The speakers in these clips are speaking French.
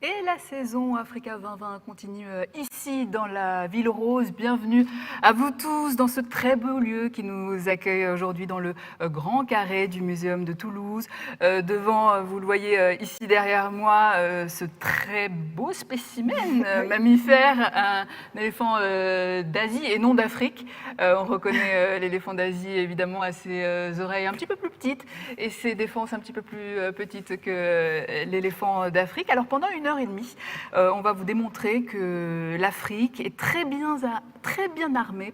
Et la saison Africa 2020 continue ici dans la Ville Rose. Bienvenue à vous tous dans ce très beau lieu qui nous accueille aujourd'hui dans le grand carré du Muséum de Toulouse. Devant, vous le voyez ici derrière moi, ce très beau spécimen mammifère, un éléphant d'Asie et non d'Afrique. On reconnaît l'éléphant d'Asie évidemment à ses oreilles un petit peu plus petites et ses défenses un petit peu plus petites que l'éléphant d'Afrique. Alors pendant 1h30, on va vous démontrer que l'Afrique est très bien armée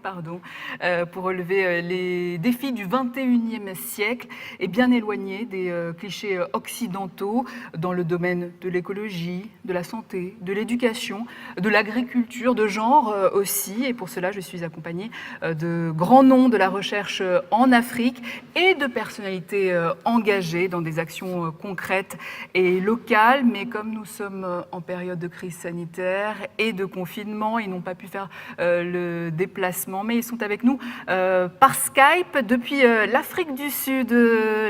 pour relever les défis du 21e siècle et bien éloignée des clichés occidentaux dans le domaine de l'écologie, de la santé, de l'éducation, de l'agriculture, de genre aussi. Et pour cela, je suis accompagnée de grands noms de la recherche en Afrique et de personnalités engagées dans des actions concrètes et locales. Mais comme nous sommes en période de crise sanitaire et de confinement, ils n'ont pas pu faire le déplacement, mais ils sont avec nous par Skype depuis l'Afrique du Sud.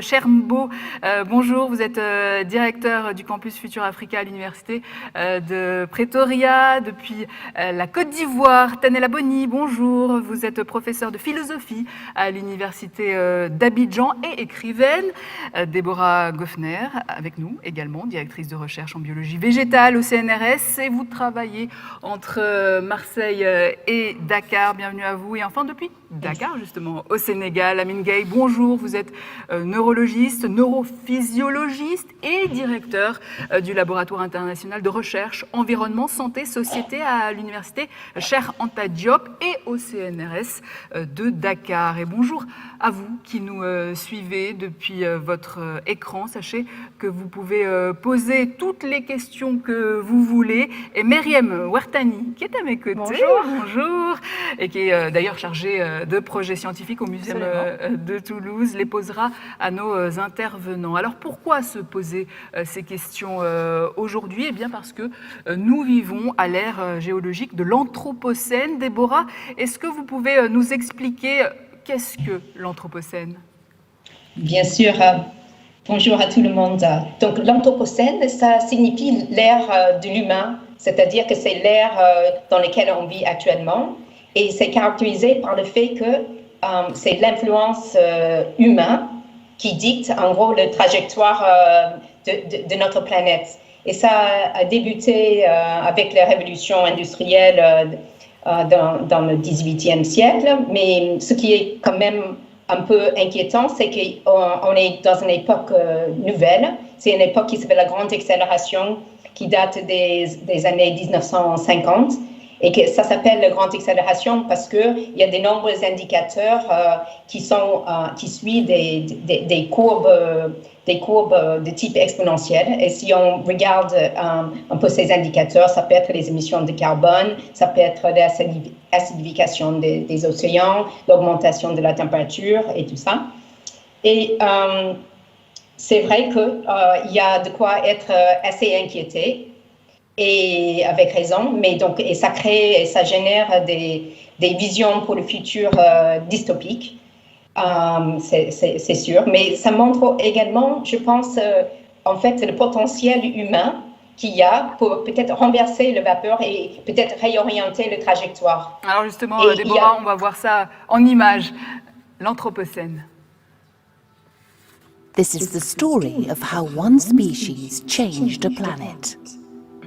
Chermbo, bonjour, vous êtes directeur du campus Futur Africa à l'université de Pretoria. Depuis la Côte d'Ivoire, Tanella Boni, bonjour, vous êtes professeur de philosophie à l'université d'Abidjan et écrivaine. Déborah Goffner, avec nous également, directrice de recherche en biologie végétale au CNRS, et vous travaillez entre Marseille et Dakar. Bienvenue à vous. Et enfin, depuis Dakar, justement, au Sénégal, Amine Gueye, bonjour. Vous êtes neurologiste, neurophysiologiste et directeur du laboratoire international de recherche environnement, santé, société à l'université Cheikh Anta Diop et au CNRS de Dakar. Et bonjour à vous qui nous suivez depuis votre écran. Sachez que vous pouvez poser toutes les questions que vous voulez. Et Myriam Ouartani, qui est à mes côtés, bonjour, et qui est d'ailleurs chargée de projets scientifiques au Muséum de Toulouse, les posera à nos intervenants. Alors pourquoi se poser ces questions aujourd'hui? Eh bien parce que nous vivons à l'ère géologique de l'Anthropocène. Déborah, est-ce que vous pouvez nous expliquer qu'est-ce que l'Anthropocène? Bien sûr. Bonjour à tout le monde. Donc l'Anthropocène, ça signifie l'ère de l'humain, c'est-à-dire que c'est l'ère dans laquelle on vit actuellement, et c'est caractérisé par le fait que c'est l'influence humaine qui dicte en gros la trajectoire de notre planète. Et ça a débuté avec la révolution industrielle dans le XVIIIe siècle, mais ce qui est quand même un peu inquiétant, c'est qu'on est dans une époque nouvelle. C'est une époque qui s'appelle la Grande Accélération, qui date des années 1950. Et que ça s'appelle la Grande Accélération parce qu'il y a de nombreux indicateurs qui suivent des courbes de type exponentiel. Et si on regarde un peu ces indicateurs, ça peut être les émissions de carbone, ça peut être l'acidification des océans, l'augmentation de la température et tout ça. Et c'est vrai qu'il y a de quoi être assez inquiété. Et avec raison, mais donc, et ça crée et ça génère des visions pour le futur dystopiques, c'est sûr. Mais ça montre également, je pense, en fait, le potentiel humain qu'il y a pour peut-être renverser le vapeur et peut-être réorienter la trajectoire. Alors justement, Déborah, on va voir ça en images. L'Anthropocène. This is the story of how one species changed a planet.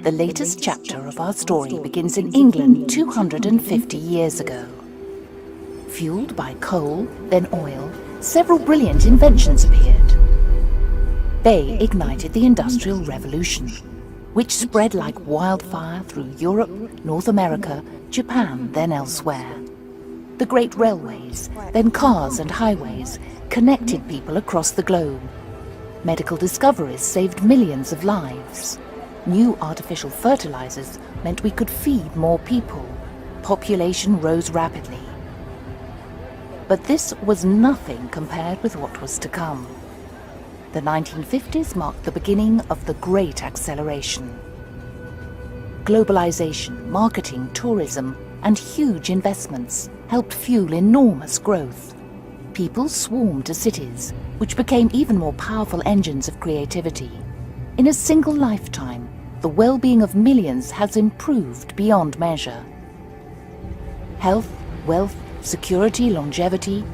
The latest chapter of our story begins in England 250 years ago. Fueled by coal, then oil, several brilliant inventions appeared. They ignited the Industrial Revolution, which spread like wildfire through Europe, North America, Japan, then elsewhere. The great railways, then cars and highways, connected people across the globe. Medical discoveries saved millions of lives. New artificial fertilizers meant we could feed more people. Population rose rapidly. But this was nothing compared with what was to come. The 1950s marked the beginning of the Great Acceleration. Globalization, marketing, tourism, and huge investments helped fuel enormous growth. People swarmed to cities, which became even more powerful engines of creativity. In a single lifetime, the well-being of millions has improved beyond measure. Health, wealth, security, longevity,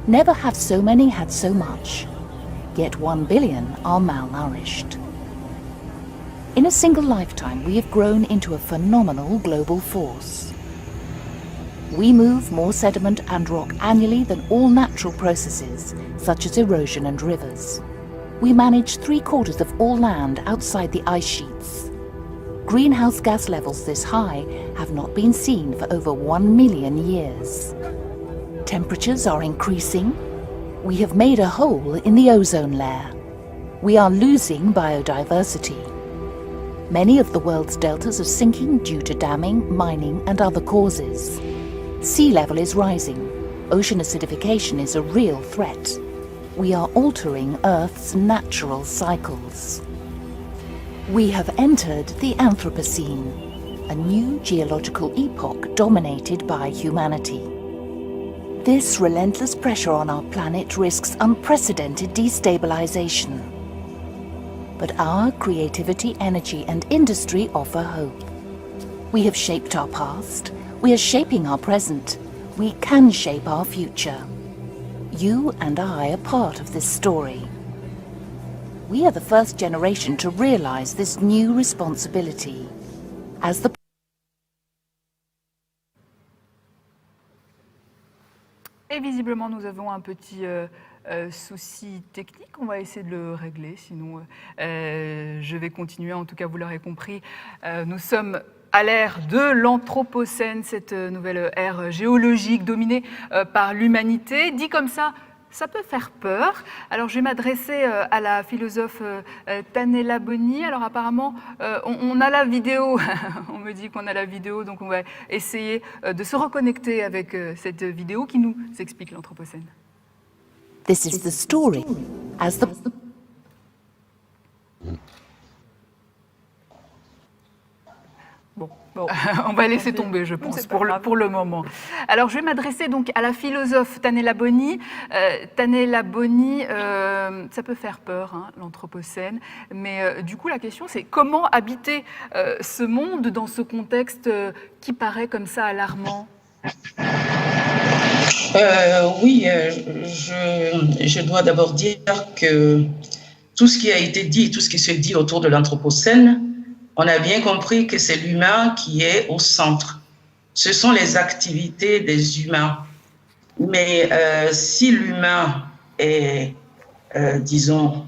never have so many had so much, yet 1 billion are malnourished. In a single lifetime, we have grown into a phenomenal global force. We move more sediment and rock annually than all natural processes, such as erosion and rivers. We manage 3/4 of all land outside the ice sheets. Greenhouse gas levels this high have not been seen for over 1 million years. Temperatures are increasing. We have made a hole in the ozone layer. We are losing biodiversity. Many of the world's deltas are sinking due to damming, mining, and other causes. Sea level is rising. Ocean acidification is a real threat. We are altering Earth's natural cycles. We have entered the Anthropocene, a new geological epoch dominated by humanity. This relentless pressure on our planet risks unprecedented destabilization. But our creativity, energy, and industry offer hope. We have shaped our past. We are shaping our present. We can shape our future. You and I are part of this story. We are the first generation to realize this new responsibility. As the Et visiblement, nous avons un petit souci technique. On va essayer de le régler. Sinon, je vais continuer. En tout cas, vous l'aurez compris, nous sommes à l'ère de l'Anthropocène, cette nouvelle ère géologique dominée par l'humanité. Dit comme ça peut faire peur. Alors, je vais m'adresser à la philosophe Tanella Boni. Alors, apparemment, on a la vidéo. On me dit qu'on a la vidéo, donc on va essayer de se reconnecter avec cette vidéo qui nous explique l'Anthropocène. This is the story. As the Bon, on va laisser tomber, je pense, pour le moment. Alors, je vais m'adresser donc à la philosophe Tanella Boni. Tanella Boni, ça peut faire peur, hein, l'Anthropocène, mais du coup, la question, c'est comment habiter ce monde dans ce contexte qui paraît comme ça alarmant ? Oui, je dois d'abord dire que tout ce qui a été dit, tout ce qui se dit autour de l'Anthropocène, on a bien compris que c'est l'humain qui est au centre. Ce sont les activités des humains. Mais si l'humain est, disons,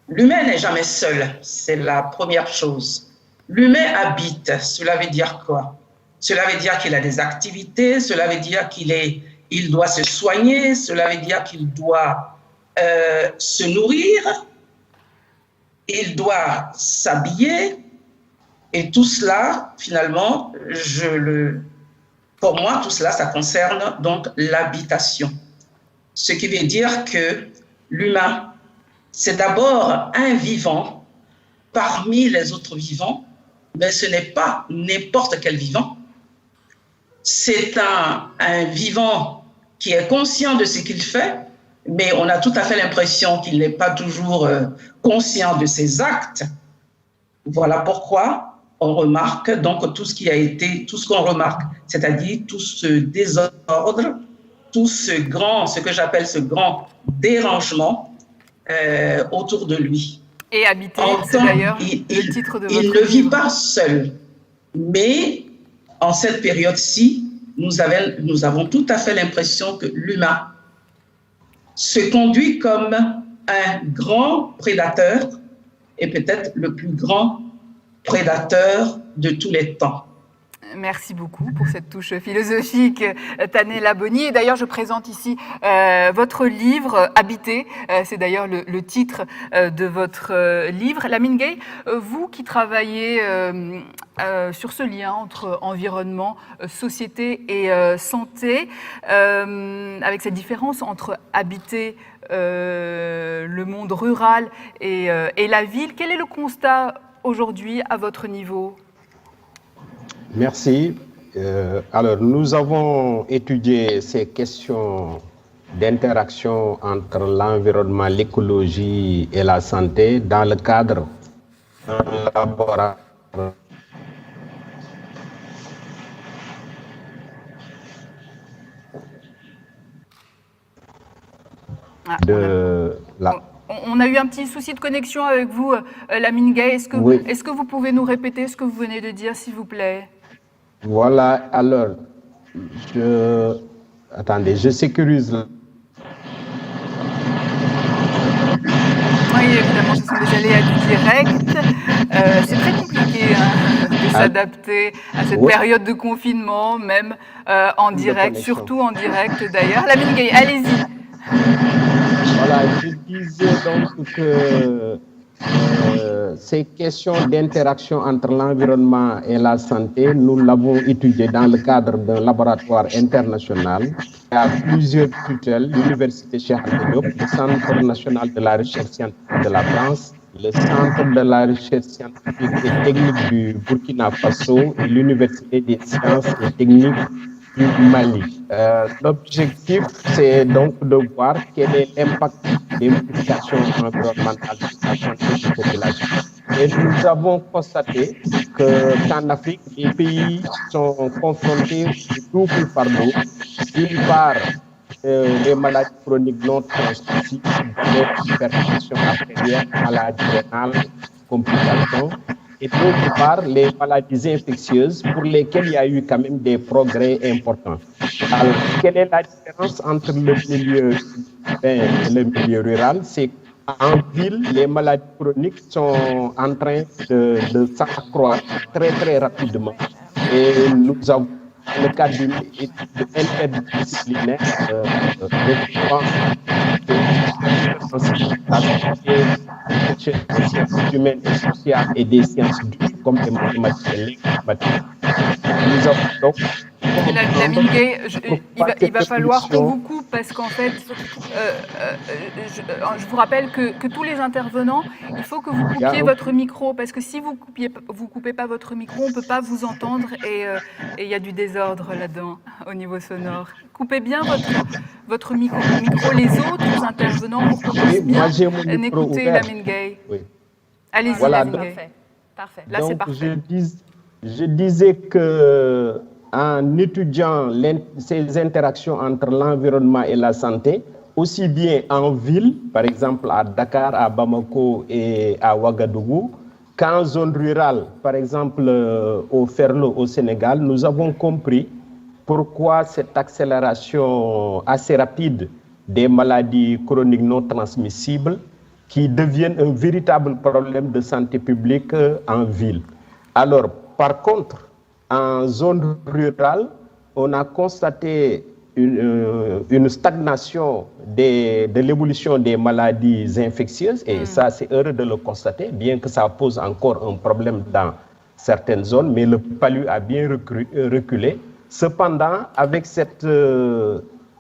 l'humain n'est jamais seul, c'est la première chose. L'humain habite, cela veut dire quoi? Cela veut dire qu'il a des activités, cela veut dire il doit se soigner, cela veut dire qu'il doit se nourrir, il doit s'habiller. Et tout cela, finalement, pour moi, tout cela, ça concerne donc l'habitation. Ce qui veut dire que l'humain, c'est d'abord un vivant parmi les autres vivants, mais ce n'est pas n'importe quel vivant. C'est un vivant qui est conscient de ce qu'il fait, mais on a tout à fait l'impression qu'il n'est pas toujours conscient de ses actes. Voilà pourquoi on remarque donc tout ce qu'on remarque, c'est-à-dire tout ce désordre, tout ce que j'appelle ce grand dérangement autour de lui. Et habiter, c'est d'ailleurs le titre de votre livre. Il ne vit pas seul, mais en cette période-ci, nous avons tout à fait l'impression que l'humain se conduit comme un grand prédateur et peut-être le plus grand prédateur de tous les temps. Merci beaucoup pour cette touche philosophique, Tanella Boni. Et d'ailleurs, je présente ici votre livre, Habiter. C'est d'ailleurs le titre de votre livre. Lamine Gueye, vous qui travaillez sur ce lien entre environnement, société et santé, avec cette différence entre habiter le monde rural et la ville, quel est le constat aujourd'hui à votre niveau ? Merci. Alors, nous avons étudié ces questions d'interaction entre l'environnement, l'écologie et la santé dans le cadre d'un laboratoire On a eu un petit souci de connexion avec vous, Lamine Gueye. Est-ce que vous pouvez nous répéter ce que vous venez de dire, s'il vous plaît? Voilà, alors, attendez, je sécurise. Oui, évidemment, ce sont des aléas du direct. C'est très compliqué de s'adapter à cette période de confinement, même en direct, surtout en direct d'ailleurs. Lamine Gueye, allez-y. Voilà, je disais donc que ces questions d'interaction entre l'environnement et la santé, nous l'avons étudié dans le cadre d'un laboratoire international. Il y a plusieurs tutelles, l'Université Cheikh Anta Diop, le Centre national de la recherche scientifique de la France, le Centre de la recherche scientifique et technique du Burkina Faso et l'Université des sciences et techniques du Mali. L'objectif, c'est donc de voir quel est l'impact des modifications environnementales sur la santé des populations. Et nous avons constaté qu'en Afrique, les pays sont confrontés au double fardeau. D'une part, les maladies chroniques non transmissibles, l'hypertension artérielle, maladie rénale, complications. Et d'autre part, les maladies infectieuses pour lesquelles il y a eu quand même des progrès importants. Alors, quelle est la différence entre le milieu urbain et le milieu rural? C'est qu'en ville, les maladies chroniques sont en train de s'accroître très, très rapidement. Et nous avons, dans le cadre d'une étude interdisciplinaire, des sciences humaines et sociales et des sciences dures comme les mathématiques et les mathématiques. Nous avons donc Lamine Gueye, il va falloir qu'on vous coupe parce qu'en fait, je vous rappelle que tous les intervenants, il faut que vous coupiez votre micro parce que si vous coupez pas votre micro, on peut pas vous entendre et il y a du désordre là-dedans au niveau sonore. Coupez bien votre micro, les autres intervenants pour qu'on puisse bien écouter Lamine Gueye. Oui. Allez-y, voilà, Lamine Gueye. Parfait. Là, c'est parfait. Je disais que en étudiant ces interactions entre l'environnement et la santé, aussi bien en ville, par exemple à Dakar, à Bamako et à Ouagadougou, qu'en zone rurale, par exemple au Ferlo au Sénégal, nous avons compris pourquoi cette accélération assez rapide des maladies chroniques non transmissibles qui deviennent un véritable problème de santé publique en ville. Alors, par contre, en zone rurale, on a constaté une stagnation de l'évolution des maladies infectieuses, et ça, c'est heureux de le constater, bien que ça pose encore un problème dans certaines zones, mais le palu a bien reculé. Cependant, avec cette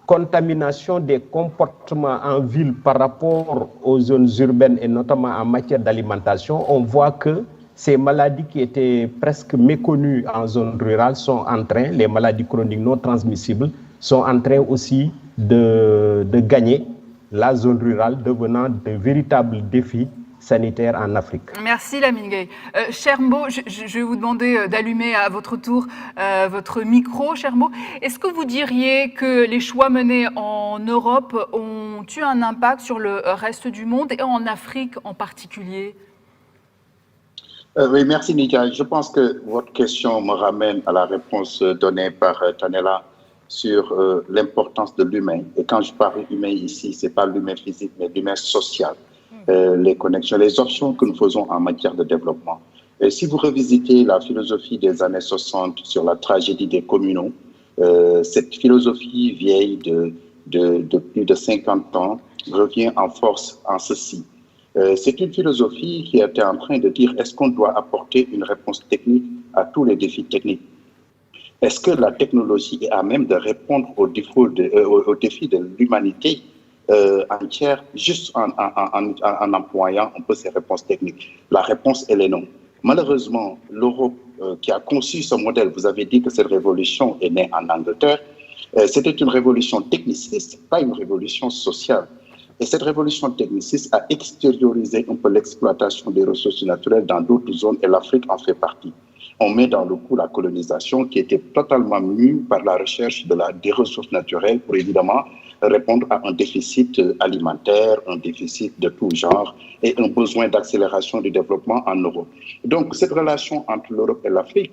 contamination des comportements en ville par rapport aux zones urbaines, et notamment en matière d'alimentation, on voit que ces maladies qui étaient presque méconnues en zone rurale sont en train, les maladies chroniques non transmissibles, sont en train aussi de gagner la zone rurale, devenant de véritables défis sanitaires en Afrique. Merci Lamine Gueye. Cher Mbo, je vais vous demander d'allumer à votre tour votre micro, cher Mbo. Est-ce que vous diriez que les choix menés en Europe ont eu un impact sur le reste du monde et en Afrique en particulier ? Oui, merci Nika. Je pense que votre question me ramène à la réponse donnée par Tanela sur l'importance de l'humain. Et quand je parle humain ici, ce n'est pas l'humain physique, mais l'humain social. Les connexions, les options que nous faisons en matière de développement. Et si vous revisitez la philosophie des années 60 sur la tragédie des communaux, cette philosophie vieille de plus de 50 ans revient en force en ceci. C'est une philosophie qui était en train de dire est-ce qu'on doit apporter une réponse technique à tous les défis techniques? Est-ce que la technologie est à même de répondre aux défis de l'humanité entière juste en employant un peu ces réponses techniques? La réponse, elle est non. Malheureusement, l'Europe qui a conçu ce modèle, vous avez dit que cette révolution est née en Angleterre, c'était une révolution techniciste, pas une révolution sociale. Et cette révolution techniciste a extériorisé un peu l'exploitation des ressources naturelles dans d'autres zones et l'Afrique en fait partie. On met dans le coup la colonisation qui était totalement mue par la recherche des ressources naturelles pour évidemment répondre à un déficit alimentaire, un déficit de tout genre et un besoin d'accélération du développement en Europe. Donc cette relation entre l'Europe et l'Afrique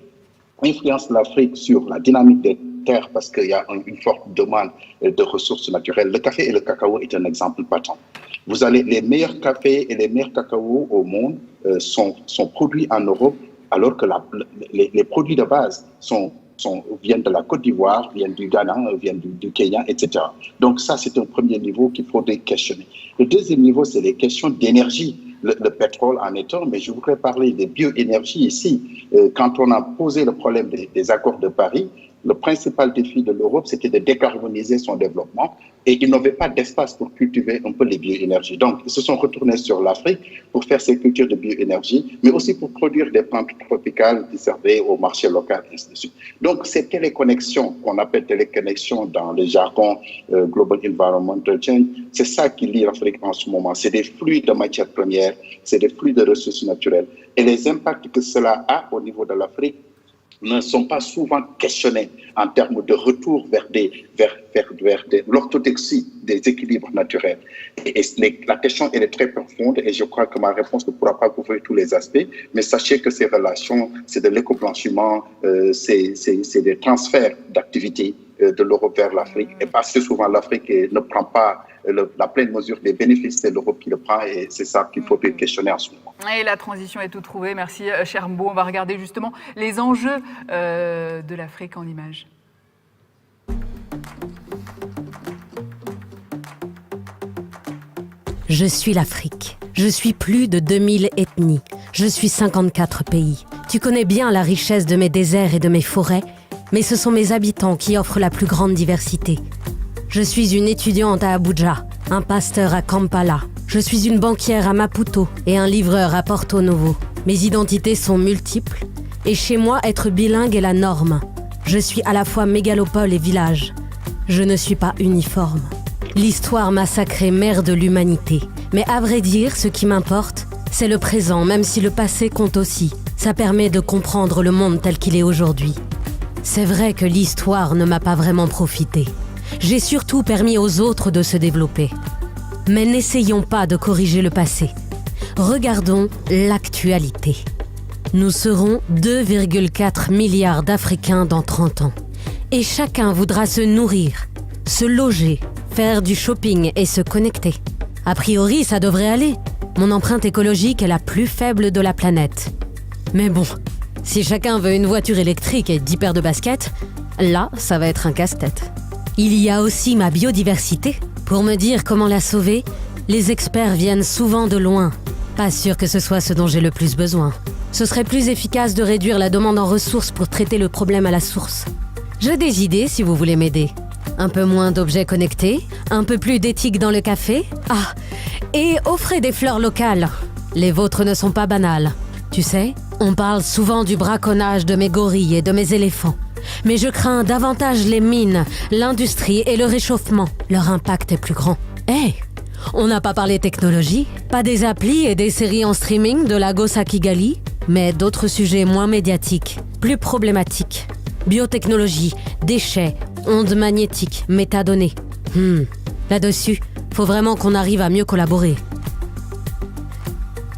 influence l'Afrique sur la dynamique des terres parce qu'il y a une forte demande de ressources naturelles. Le café et le cacao est un exemple patent. Vous allez, les meilleurs cafés et les meilleurs cacaos au monde sont produits en Europe, alors que les produits de base viennent de la Côte d'Ivoire, viennent du Ghana, viennent du Kenya, etc. Donc ça, c'est un premier niveau qu'il faudrait questionner. Le deuxième niveau, c'est les questions d'énergie. Le pétrole en est un, mais je voudrais parler des bioénergies ici. Quand on a posé le problème des accords de Paris, le principal défi de l'Europe, c'était de décarboniser son développement et ils n'avaient pas d'espace pour cultiver un peu les bioénergies. Donc, ils se sont retournés sur l'Afrique pour faire ces cultures de bioénergie, mais aussi pour produire des plantes tropicales qui servaient au marché local, et ainsi de suite. Donc, ces téléconnexions, qu'on appelle téléconnexions dans le jargon Global Environmental Change, c'est ça qui lie l'Afrique en ce moment. C'est des flux de matières premières, c'est des flux de ressources naturelles. Et les impacts que cela a au niveau de l'Afrique ne sont pas souvent questionnés en termes de retour vers l'orthodoxie des équilibres naturels. Et la question, elle est très profonde et je crois que ma réponse ne pourra pas couvrir tous les aspects, mais sachez que ces relations, c'est de l'éco-blanchiment, c'est des transferts d'activités de l'Europe vers l'Afrique. Et parce que souvent l'Afrique ne prend pas la pleine mesure des bénéfices, c'est l'Europe qui le prend et c'est ça qu'il faut questionner en ce moment. Et la transition est toute trouvée. Merci cher Mbo. On va regarder justement les enjeux de l'Afrique en images. Je suis l'Afrique. Je suis plus de 2000 ethnies. Je suis 54 pays. Tu connais bien la richesse de mes déserts et de mes forêts, mais ce sont mes habitants qui offrent la plus grande diversité. Je suis une étudiante à Abuja, un pasteur à Kampala. Je suis une banquière à Maputo et un livreur à Porto Novo. Mes identités sont multiples et chez moi, être bilingue est la norme. Je suis à la fois mégalopole et village. Je ne suis pas uniforme. L'histoire m'a sacrée mère de l'humanité. Mais à vrai dire, ce qui m'importe, c'est le présent, même si le passé compte aussi. Ça permet de comprendre le monde tel qu'il est aujourd'hui. C'est vrai que l'histoire ne m'a pas vraiment profité. J'ai surtout permis aux autres de se développer. Mais n'essayons pas de corriger le passé. Regardons l'actualité. Nous serons 2,4 milliards d'Africains dans 30 ans. Et chacun voudra se nourrir, se loger, faire du shopping et se connecter. A priori, ça devrait aller. Mon empreinte écologique est la plus faible de la planète. Mais bon, si chacun veut une voiture électrique et 10 paires de baskets, là, ça va être un casse-tête. Il y a aussi ma biodiversité. Pour me dire comment la sauver, les experts viennent souvent de loin. Pas sûr que ce soit ce dont j'ai le plus besoin. Ce serait plus efficace de réduire la demande en ressources pour traiter le problème à la source. J'ai des idées si vous voulez m'aider. Un peu moins d'objets connectés, un peu plus d'éthique dans le café. Ah, et offrez des fleurs locales. Les vôtres ne sont pas banales. Tu sais, on parle souvent du braconnage de mes gorilles et de mes éléphants. Mais je crains davantage les mines, l'industrie et le réchauffement. Leur impact est plus grand. Hé, on n'a pas parlé technologie, pas des applis et des séries en streaming de Lagos à Kigali, mais d'autres sujets moins médiatiques, plus problématiques. Biotechnologie, déchets, ondes magnétiques, métadonnées. Là-dessus, faut vraiment qu'on arrive à mieux collaborer.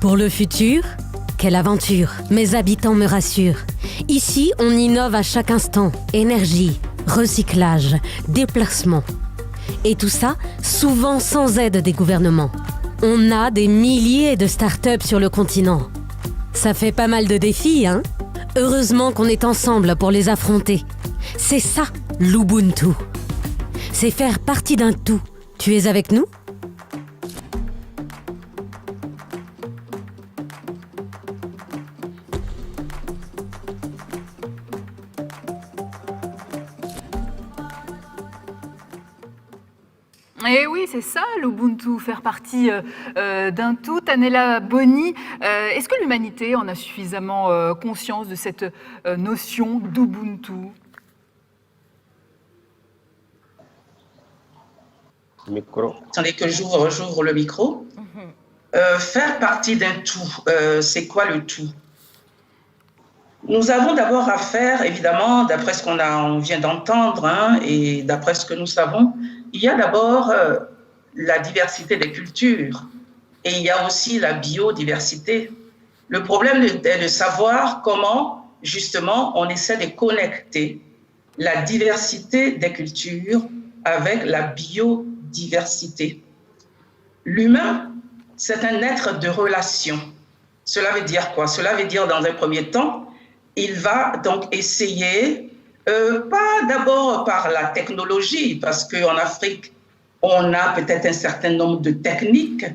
Pour le futur, quelle aventure! Mes habitants me rassurent. Ici, on innove à chaque instant. Énergie, recyclage, déplacement. Et tout ça, souvent sans aide des gouvernements. On a des milliers de startups sur le continent. Ça fait pas mal de défis, hein? Heureusement qu'on est ensemble pour les affronter. C'est ça, l'Ubuntu. C'est faire partie d'un tout. Tu es avec nous? Et oui, c'est ça, l'Ubuntu, faire partie d'un tout. Tanella Boni, est-ce que l'humanité en a suffisamment conscience de cette notion d'Ubuntu? Micro. Attendez que j'ouvre le micro. Faire partie d'un tout, c'est quoi le tout? Nous avons d'abord à faire, évidemment, d'après ce on vient d'entendre, hein, et d'après ce que nous savons, il y a d'abord la diversité des cultures et il y a aussi la biodiversité. Le problème est de savoir comment, justement, on essaie de connecter la diversité des cultures avec la biodiversité. L'humain, c'est un être de relation. Cela veut dire quoi? Cela veut dire, dans un premier temps, il va donc essayer, pas d'abord par la technologie, parce qu'en Afrique, on a peut-être un certain nombre de techniques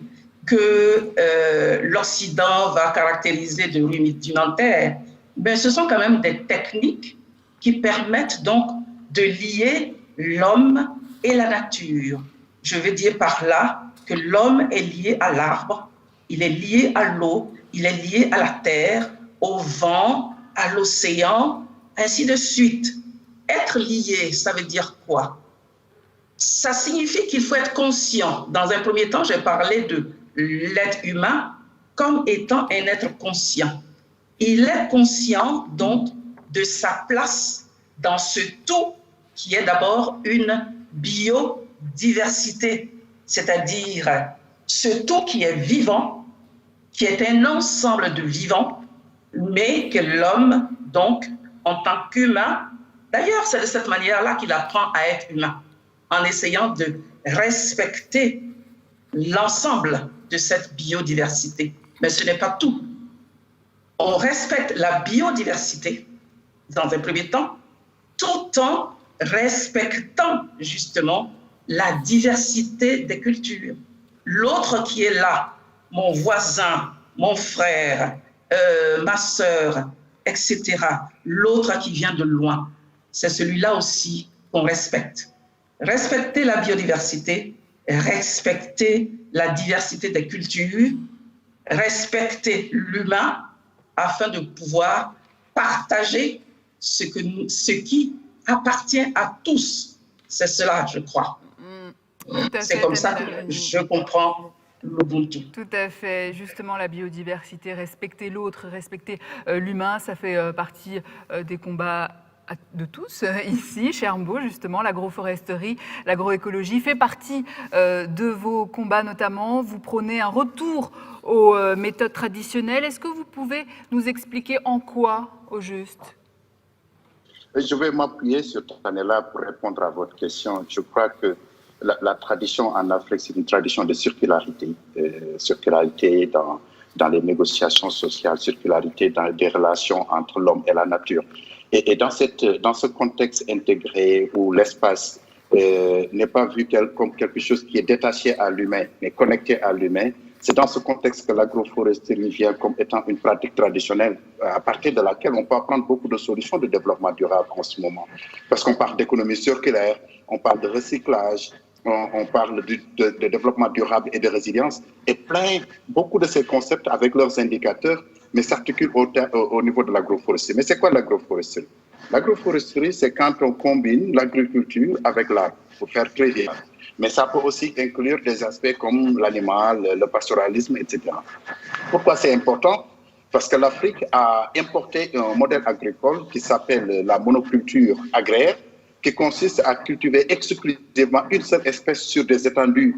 que l'Occident va caractériser de rudimentaires, mais ce sont quand même des techniques qui permettent donc de lier l'homme et la nature. Je veux dire par là que l'homme est lié à l'arbre, il est lié à l'eau, il est lié à la terre, au vent, à l'océan, ainsi de suite. Être lié, ça veut dire quoi? Ça signifie qu'il faut être conscient. Dans un premier temps, j'ai parlé de l'être humain comme étant un être conscient. Il est conscient donc de sa place dans ce tout qui est d'abord une biodiversité, c'est-à-dire ce tout qui est vivant, qui est un ensemble de vivants, mais que l'homme, donc, en tant qu'humain, d'ailleurs, c'est de cette manière-là qu'il apprend à être humain, en essayant de respecter l'ensemble de cette biodiversité. Mais ce n'est pas tout. On respecte la biodiversité, dans un premier temps, tout en respectant justement la diversité des cultures. L'autre qui est là, mon voisin, mon frère, ma sœur, etc. L'autre qui vient de loin, c'est celui-là aussi qu'on respecte. Respecter la biodiversité, respecter la diversité des cultures, respecter l'humain afin de pouvoir partager ce qui appartient à tous. C'est cela, je crois. C'est comme ça que je comprends l'Ubuntu. Tout à fait. Justement, la biodiversité, respecter l'autre, respecter l'humain, ça fait partie des combats de tous ici, chez Hermbo, justement. L'agroforesterie, l'agroécologie fait partie de vos combats notamment. Vous prônez un retour aux méthodes traditionnelles. Est-ce que vous pouvez nous expliquer en quoi, au juste? Je vais m'appuyer sur Tanella pour répondre à votre question. Je crois que la tradition en Afrique, c'est une tradition de circularité. Circularité dans les négociations sociales, circularité dans les relations entre l'homme et la nature. Et dans ce contexte intégré où l'espace n'est pas vu comme quelque chose qui est détaché à l'humain, mais connecté à l'humain, c'est dans ce contexte que l'agroforesterie vient comme étant une pratique traditionnelle à partir de laquelle on peut apprendre beaucoup de solutions de développement durable en ce moment. Parce qu'on parle d'économie circulaire, on parle de recyclage, on parle de développement durable et de résilience, et beaucoup de ces concepts avec leurs indicateurs, mais s'articulent au niveau de l'agroforesterie. Mais c'est quoi l'agroforesterie? L'agroforesterie, c'est quand on combine l'agriculture avec l'arbre, pour faire très bien. Mais ça peut aussi inclure des aspects comme l'animal, le pastoralisme, etc. Pourquoi c'est important? Parce que l'Afrique a importé un modèle agricole qui s'appelle la monoculture agraire, qui consiste à cultiver exclusivement une seule espèce sur des étendues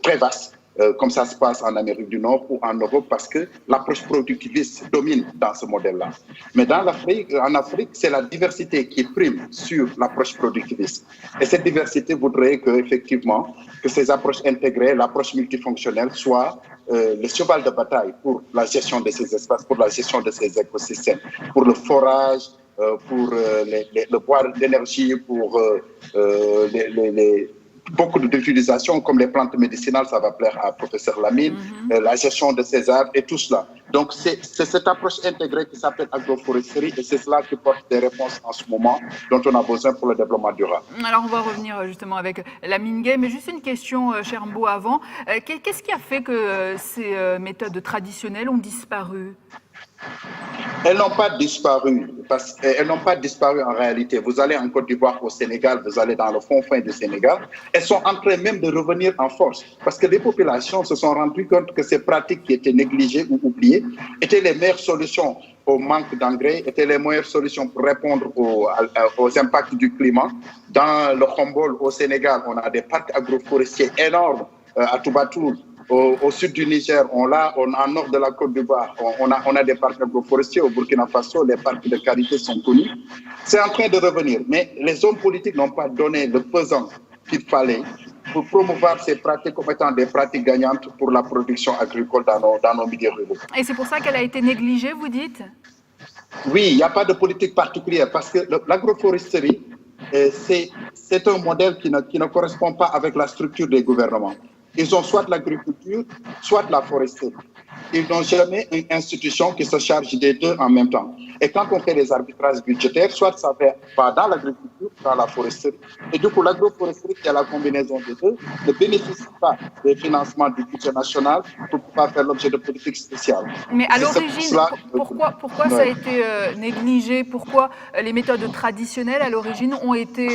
très vastes, comme ça se passe en Amérique du Nord ou en Europe, parce que l'approche productiviste domine dans ce modèle-là. Mais en Afrique, c'est la diversité qui prime sur l'approche productiviste. Et cette diversité voudrait effectivement que ces approches intégrées, l'approche multifonctionnelle, soit le cheval de bataille pour la gestion de ces espaces, pour la gestion de ces écosystèmes, pour le forage, pour le bois d'énergie, pour beaucoup d'utilisations comme les plantes médicinales, ça va plaire à professeur Lamine, la gestion de ces arbres et tout cela. Donc c'est cette approche intégrée qui s'appelle agroforesterie et c'est cela qui porte des réponses en ce moment dont on a besoin pour le développement durable. Alors on va revenir justement avec Lamine Gueye, mais juste une question chez Hermbo avant. Qu'est-ce qui a fait que ces méthodes traditionnelles ont disparu? Elles n'ont pas disparu, parce qu'elles n'ont pas disparu en réalité. Vous allez en Côte d'Ivoire, au Sénégal, vous allez dans le fond du Sénégal, elles sont en train même de revenir en force, parce que les populations se sont rendues compte que ces pratiques qui étaient négligées ou oubliées étaient les meilleures solutions au manque d'engrais, étaient les meilleures solutions pour répondre aux impacts du climat. Dans le Khombole, au Sénégal, on a des parcs agroforestiers énormes, à Toubatoul. Au sud du Niger, en nord de la Côte d'Ivoire, on a des parcs agroforestiers. Au Burkina Faso, les parcs de qualité sont connus. C'est en train de revenir. Mais les hommes politiques n'ont pas donné le pesant qu'il fallait pour promouvoir ces pratiques comme étant des pratiques gagnantes pour la production agricole dans nos milieux ruraux. Et c'est pour ça qu'elle a été négligée, vous dites? Oui, il n'y a pas de politique particulière parce que l'agroforesterie, c'est un modèle qui ne correspond pas avec la structure des gouvernements. Ils ont soit de l'agriculture, soit de la foresterie. Ils n'ont jamais une institution qui se charge des deux en même temps. Et quand on fait les arbitrages budgétaires, soit ça va dans l'agriculture, dans la foresterie. Et du coup, l'agroforesterie, qui est la combinaison des deux, ne bénéficie pas des financements du budget national pour pouvoir faire l'objet de politiques spéciales. Mais à l'origine, pourquoi ça a été négligé? Pourquoi les méthodes traditionnelles, à l'origine, ont été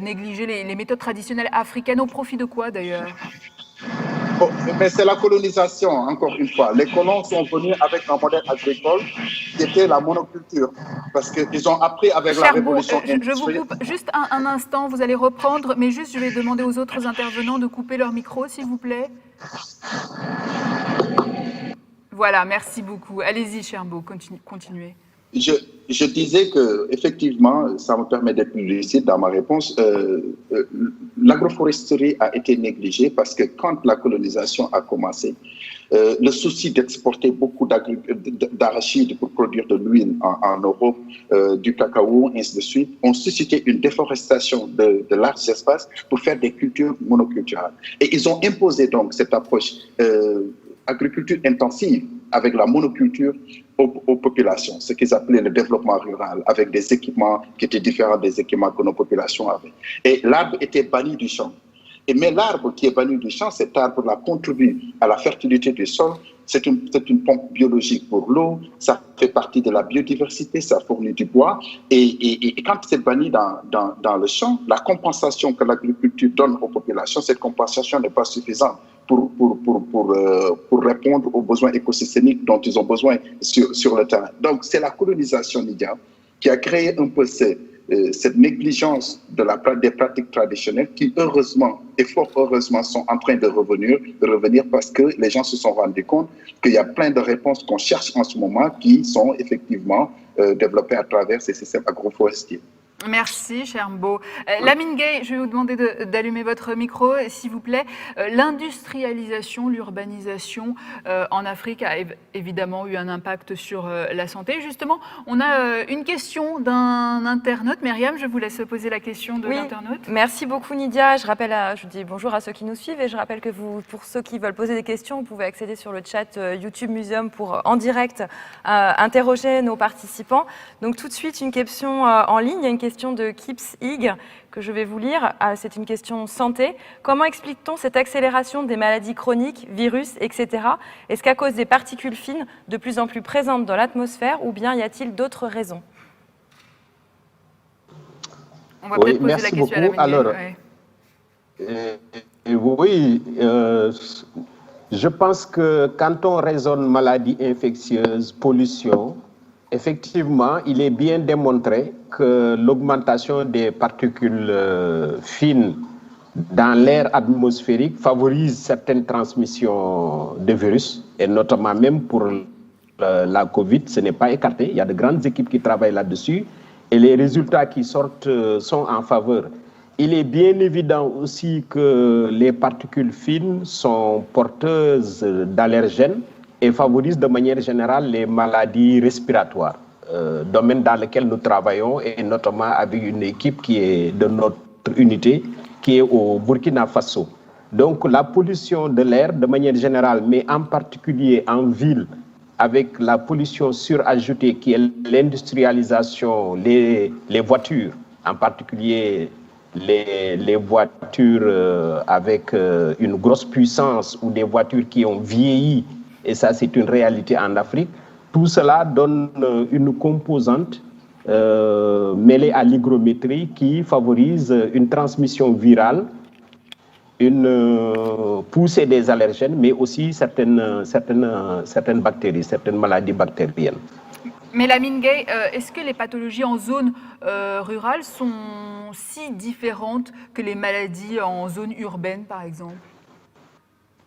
négligées? Les méthodes traditionnelles africaines, au profit de quoi, d'ailleurs? Mais c'est la colonisation, encore une fois. Les colons sont venus avec un modèle agricole qui était la monoculture, parce qu'ils ont appris avec la révolution industrielle. Je vous coupe juste un instant, vous allez reprendre, mais juste je vais demander aux autres intervenants de couper leur micro, s'il vous plaît. Voilà, merci beaucoup. Allez-y, Chermbaud, continuez. Je disais que effectivement, ça me permet d'être plus lucide dans ma réponse. L'agroforesterie a été négligée parce que quand la colonisation a commencé, le souci d'exporter beaucoup d'arachides pour produire de l'huile en Europe, du cacao, ainsi de suite, ont suscité une déforestation de larges espaces pour faire des cultures monoculturales. Et ils ont imposé donc cette approche agriculture intensive avec la monoculture aux populations, ce qu'ils appelaient le développement rural, avec des équipements qui étaient différents des équipements que nos populations avaient. Et l'arbre était banni du champ. Mais l'arbre qui est banni du champ, cet arbre-là contribue à la fertilité du sol. C'est une pompe biologique pour l'eau, ça fait partie de la biodiversité, ça fournit du bois. Et quand c'est banni dans le champ, la compensation que l'agriculture donne aux populations, cette compensation n'est pas suffisante pour répondre aux besoins écosystémiques dont ils ont besoin sur le terrain. Donc, c'est la colonisation, Lydia, qui a créé un peu cette négligence des pratiques traditionnelles qui, heureusement et fort heureusement, sont en train de revenir parce que les gens se sont rendus compte qu'il y a plein de réponses qu'on cherche en ce moment qui sont effectivement développées à travers ces systèmes agroforestiers. Merci, Chermbaud. Lamine Gueye, je vais vous demander d'allumer votre micro, s'il vous plaît. L'industrialisation, l'urbanisation en Afrique a évidemment eu un impact sur la santé. Justement, on a une question d'un internaute. Myriam, je vous laisse poser la question de l'internaute. Merci beaucoup, Nidia. Je dis bonjour à ceux qui nous suivent et je rappelle que pour ceux qui veulent poser des questions, vous pouvez accéder sur le chat YouTube Museum pour, en direct, interroger nos participants. Donc, tout de suite, une question en ligne. Il y a une question de Kips Hig que je vais vous lire. C'est une question santé. Comment explique-t-on cette accélération des maladies chroniques, virus, etc. Est-ce qu'à cause des particules fines de plus en plus présentes dans l'atmosphère ou bien y a-t-il d'autres raisons? On va peut-être poser la question à Lamine Gueye. Alors, je pense que quand on raisonne maladie infectieuse, pollution, effectivement, il est bien démontré que l'augmentation des particules fines dans l'air atmosphérique favorise certaines transmissions de virus, et notamment même pour la Covid, ce n'est pas écarté. Il y a de grandes équipes qui travaillent là-dessus, et les résultats qui sortent sont en faveur. Il est bien évident aussi que les particules fines sont porteuses d'allergènes et favorise de manière générale les maladies respiratoires, domaine dans lequel nous travaillons, et notamment avec une équipe qui est de notre unité, qui est au Burkina Faso. Donc la pollution de l'air de manière générale, mais en particulier en ville, avec la pollution surajoutée qui est l'industrialisation, les voitures, en particulier les voitures avec une grosse puissance ou des voitures qui ont vieilli, et ça c'est une réalité en Afrique, Tout cela donne une composante mêlée à l'hygrométrie qui favorise une transmission virale, une poussée des allergènes, mais aussi certaines bactéries, certaines maladies bactériennes. Mais Lamine Gueye, est-ce que les pathologies en zone rurale sont si différentes que les maladies en zone urbaine, par exemple?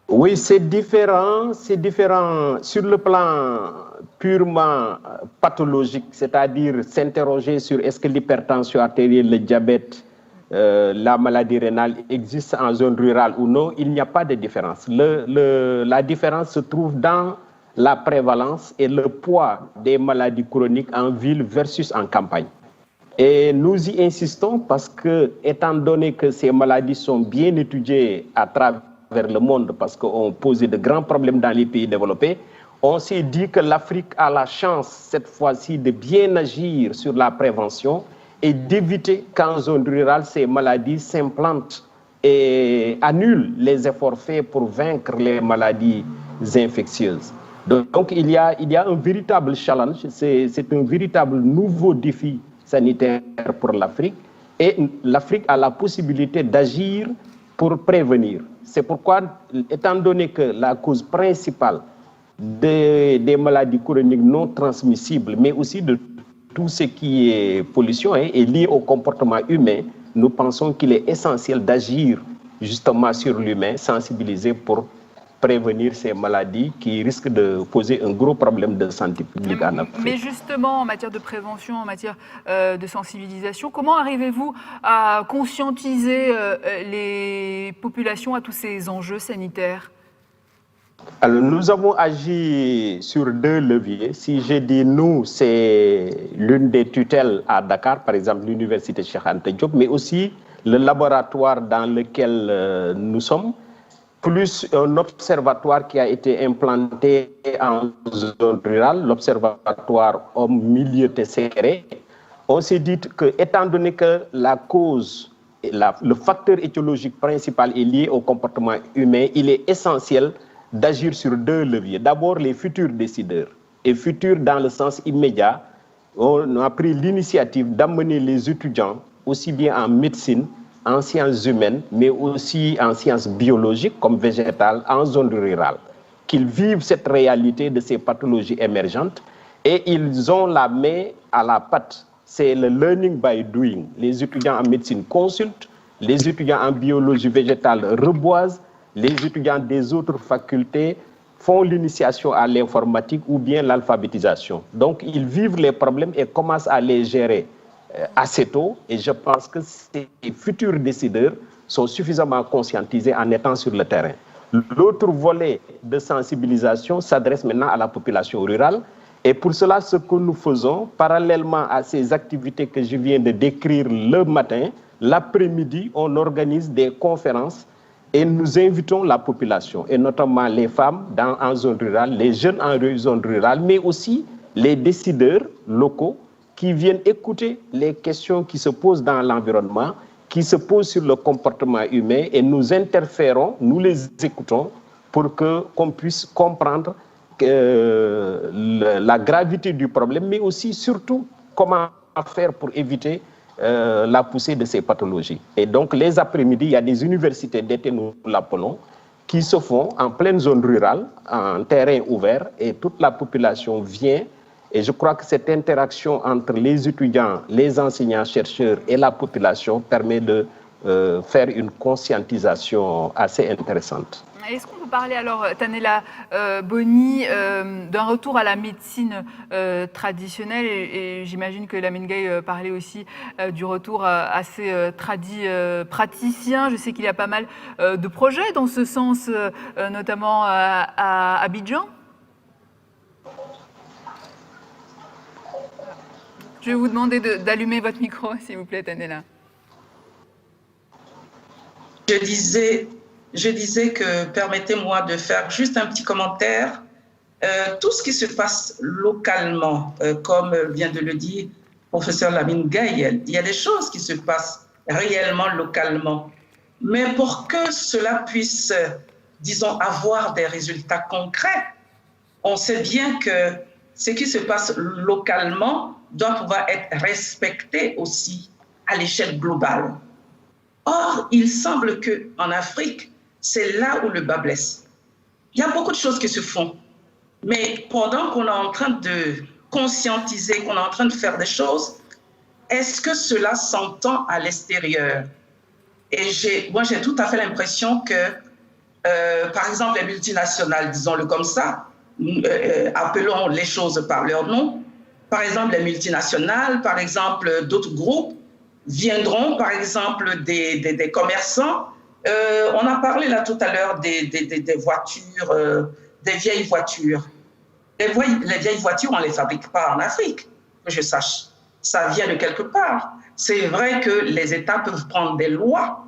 Oui, c'est différent sur le plan purement pathologique, c'est-à-dire s'interroger sur est-ce que l'hypertension artérielle, le diabète, la maladie rénale existe en zone rurale ou non, il n'y a pas de différence. La différence se trouve dans la prévalence et le poids des maladies chroniques en ville versus en campagne. Et nous y insistons parce que, étant donné que ces maladies sont bien étudiées à travers le monde, parce qu'on posait de grands problèmes dans les pays développés, on s'est dit que l'Afrique a la chance, cette fois-ci, de bien agir sur la prévention et d'éviter qu'en zone rurale, ces maladies s'implantent et annulent les efforts faits pour vaincre les maladies infectieuses. Donc il y a un véritable challenge, c'est un véritable nouveau défi sanitaire pour l'Afrique, et l'Afrique a la possibilité d'agir pour prévenir. C'est pourquoi, étant donné que la cause principale des maladies chroniques non transmissibles, mais aussi de tout ce qui est pollution, est lié au comportement humain, nous pensons qu'il est essentiel d'agir justement sur l'humain, sensibiliser pour prévenir ces maladies qui risquent de poser un gros problème de santé publique en Afrique. Mais justement, en matière de prévention, en matière de sensibilisation, comment arrivez-vous à conscientiser les populations à tous ces enjeux sanitaires? Alors, nous avons agi sur deux leviers. Si j'ai dit nous, c'est l'une des tutelles à Dakar, par exemple l'université Cheikh Anta Diop, mais aussi le laboratoire dans lequel nous sommes, plus un observatoire qui a été implanté en zone rurale, l'observatoire homme milieu Tesseré. On s'est dit que, étant donné que la cause, le facteur étiologique principal est lié au comportement humain, il est essentiel d'agir sur deux leviers. D'abord, les futurs décideurs. Et futurs dans le sens immédiat, on a pris l'initiative d'amener les étudiants, aussi bien en médecine, en sciences humaines, mais aussi en sciences biologiques comme végétales, en zone rurale, qu'ils vivent cette réalité de ces pathologies émergentes et ils ont la main à la pâte. C'est le learning by doing. Les étudiants en médecine consultent, les étudiants en biologie végétale reboisent, les étudiants des autres facultés font l'initiation à l'informatique ou bien l'alphabétisation. Donc, ils vivent les problèmes et commencent à les gérer assez tôt, et je pense que ces futurs décideurs sont suffisamment conscientisés en étant sur le terrain. L'autre volet de sensibilisation s'adresse maintenant à la population rurale, et pour cela, ce que nous faisons, parallèlement à ces activités que je viens de décrire le matin, l'après-midi, on organise des conférences et nous invitons la population, et notamment les femmes en zone rurale, les jeunes en zone rurale, mais aussi les décideurs locaux, qui viennent écouter les questions qui se posent dans l'environnement, qui se posent sur le comportement humain, et nous interférons, nous les écoutons pour qu'on puisse comprendre la gravité du problème, mais aussi surtout comment faire pour éviter la poussée de ces pathologies. Et donc les après-midi, il y a des universités d'été, nous l'appelons, qui se font en pleine zone rurale, en terrain ouvert, et toute la population vient. Et je crois que cette interaction entre les étudiants, les enseignants-chercheurs et la population permet de faire une conscientisation assez intéressante. Est-ce qu'on peut parler alors, Tanela Boni, d'un retour à la médecine traditionnelle, et j'imagine que Lamine Gueye parlait aussi du retour à ces praticiens. Je sais qu'il y a pas mal de projets dans ce sens, notamment à Abidjan. Je vais vous demander d'allumer votre micro, s'il vous plaît, Tanela. Je disais que, permettez-moi de faire juste un petit commentaire. Tout ce qui se passe localement, comme vient de le dire professeur Lamine Gueye, il y a des choses qui se passent réellement localement. Mais pour que cela puisse, disons, avoir des résultats concrets, on sait bien que ce qui se passe localement doit pouvoir être respecté aussi à l'échelle globale. Or, il semble qu'en Afrique, c'est là où le bas blesse. Il y a beaucoup de choses qui se font, mais pendant qu'on est en train de conscientiser, qu'on est en train de faire des choses, est-ce que cela s'entend à l'extérieur? Et moi, j'ai tout à fait l'impression que, par exemple, les multinationales, disons-le comme ça, appelons les choses par leur nom. Par exemple, les multinationales, par exemple, d'autres groupes viendront, par exemple, des commerçants. On a parlé là tout à l'heure des voitures, des vieilles voitures. Les vieilles voitures, on ne les fabrique pas en Afrique, que je sache. Ça vient de quelque part. C'est vrai que les États peuvent prendre des lois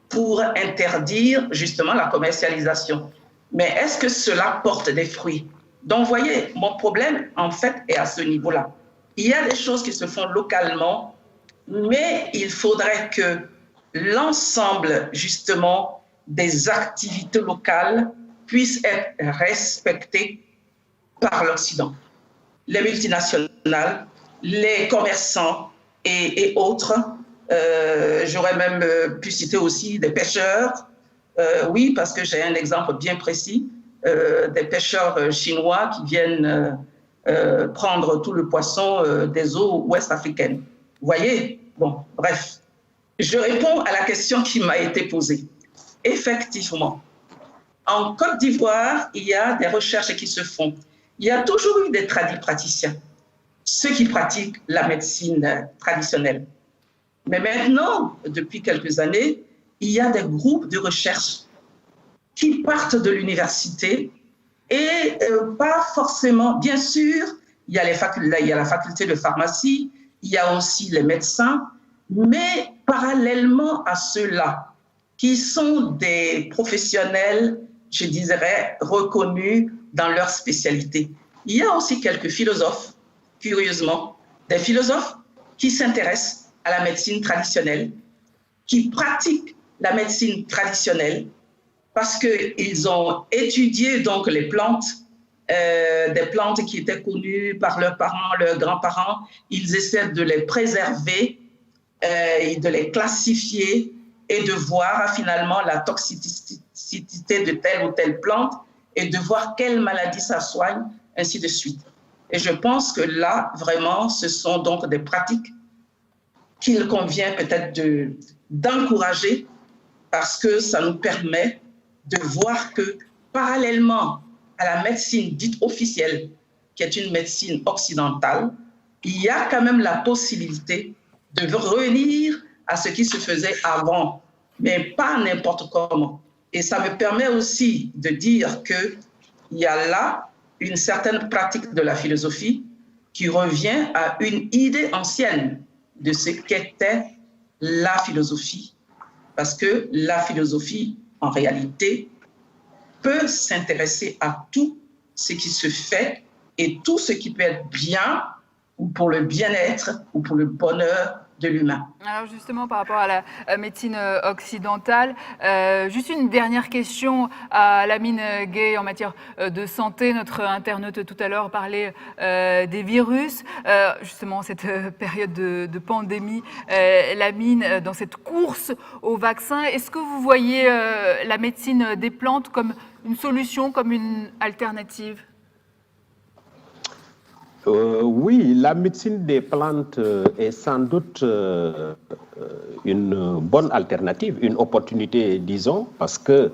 pour interdire justement la commercialisation. Mais est-ce que cela porte des fruits? Donc, vous voyez, mon problème, en fait, est à ce niveau-là. Il y a des choses qui se font localement, mais il faudrait que l'ensemble, justement, des activités locales puissent être respectées par l'Occident. Les multinationales, les commerçants et autres. J'aurais même pu citer aussi des pêcheurs. Oui, parce que j'ai un exemple bien précis, des pêcheurs chinois qui viennent prendre tout le poisson des eaux ouest africaines. Vous voyez? Bon, bref. Je réponds à la question qui m'a été posée. Effectivement, en Côte d'Ivoire, il y a des recherches qui se font. Il y a toujours eu des praticiens, ceux qui pratiquent la médecine traditionnelle. Mais maintenant, depuis quelques années, il y a des groupes de recherche qui partent de l'université et pas forcément, bien sûr, il y a la faculté de pharmacie, il y a aussi les médecins, mais parallèlement à ceux-là, qui sont des professionnels, je dirais, reconnus dans leur spécialité. Il y a aussi quelques philosophes, curieusement, des philosophes qui s'intéressent à la médecine traditionnelle, qui pratiquent la médecine traditionnelle parce qu'ils ont étudié donc les plantes, des plantes qui étaient connues par leurs parents, leurs grands-parents. Ils essaient de les préserver et de les classifier et de voir finalement la toxicité de telle ou telle plante et de voir quelle maladie ça soigne, ainsi de suite. Et je pense que là, vraiment, ce sont donc des pratiques qu'il convient peut-être d'encourager parce que ça nous permet de voir que parallèlement à la médecine dite officielle, qui est une médecine occidentale, il y a quand même la possibilité de revenir à ce qui se faisait avant, mais pas n'importe comment. Et ça me permet aussi de dire qu'il y a là une certaine pratique de la philosophie qui revient à une idée ancienne de ce qu'était la philosophie. Parce que la philosophie, en réalité, peut s'intéresser à tout ce qui se fait et tout ce qui peut être bien ou pour le bien-être ou pour le bonheur de l'humain. Alors justement, par rapport à la médecine occidentale, juste une dernière question à Lamine Gueye en matière de santé. Notre internaute tout à l'heure parlait des virus. Justement, cette période de pandémie, Lamine, dans cette course au vaccin, est-ce que vous voyez la médecine des plantes comme une solution, comme une alternative ? Oui, la médecine des plantes est sans doute une bonne alternative, une opportunité, disons, parce que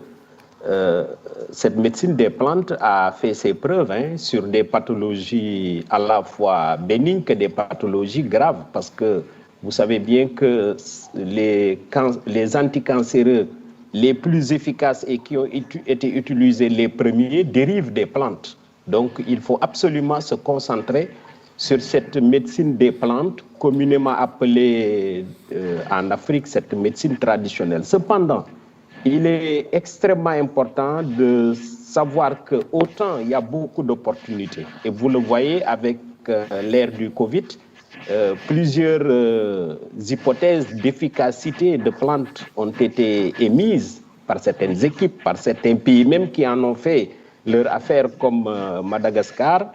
cette médecine des plantes a fait ses preuves sur des pathologies à la fois bénignes que des pathologies graves, parce que vous savez bien que les anticancéreux les plus efficaces et qui ont été utilisés les premiers dérivent des plantes. Donc, il faut absolument se concentrer sur cette médecine des plantes, communément appelée en Afrique cette médecine traditionnelle. Cependant, il est extrêmement important de savoir qu'autant il y a beaucoup d'opportunités, et vous le voyez avec l'ère du Covid, plusieurs hypothèses d'efficacité de plantes ont été émises par certaines équipes, par certains pays même qui en ont fait leur affaire comme Madagascar.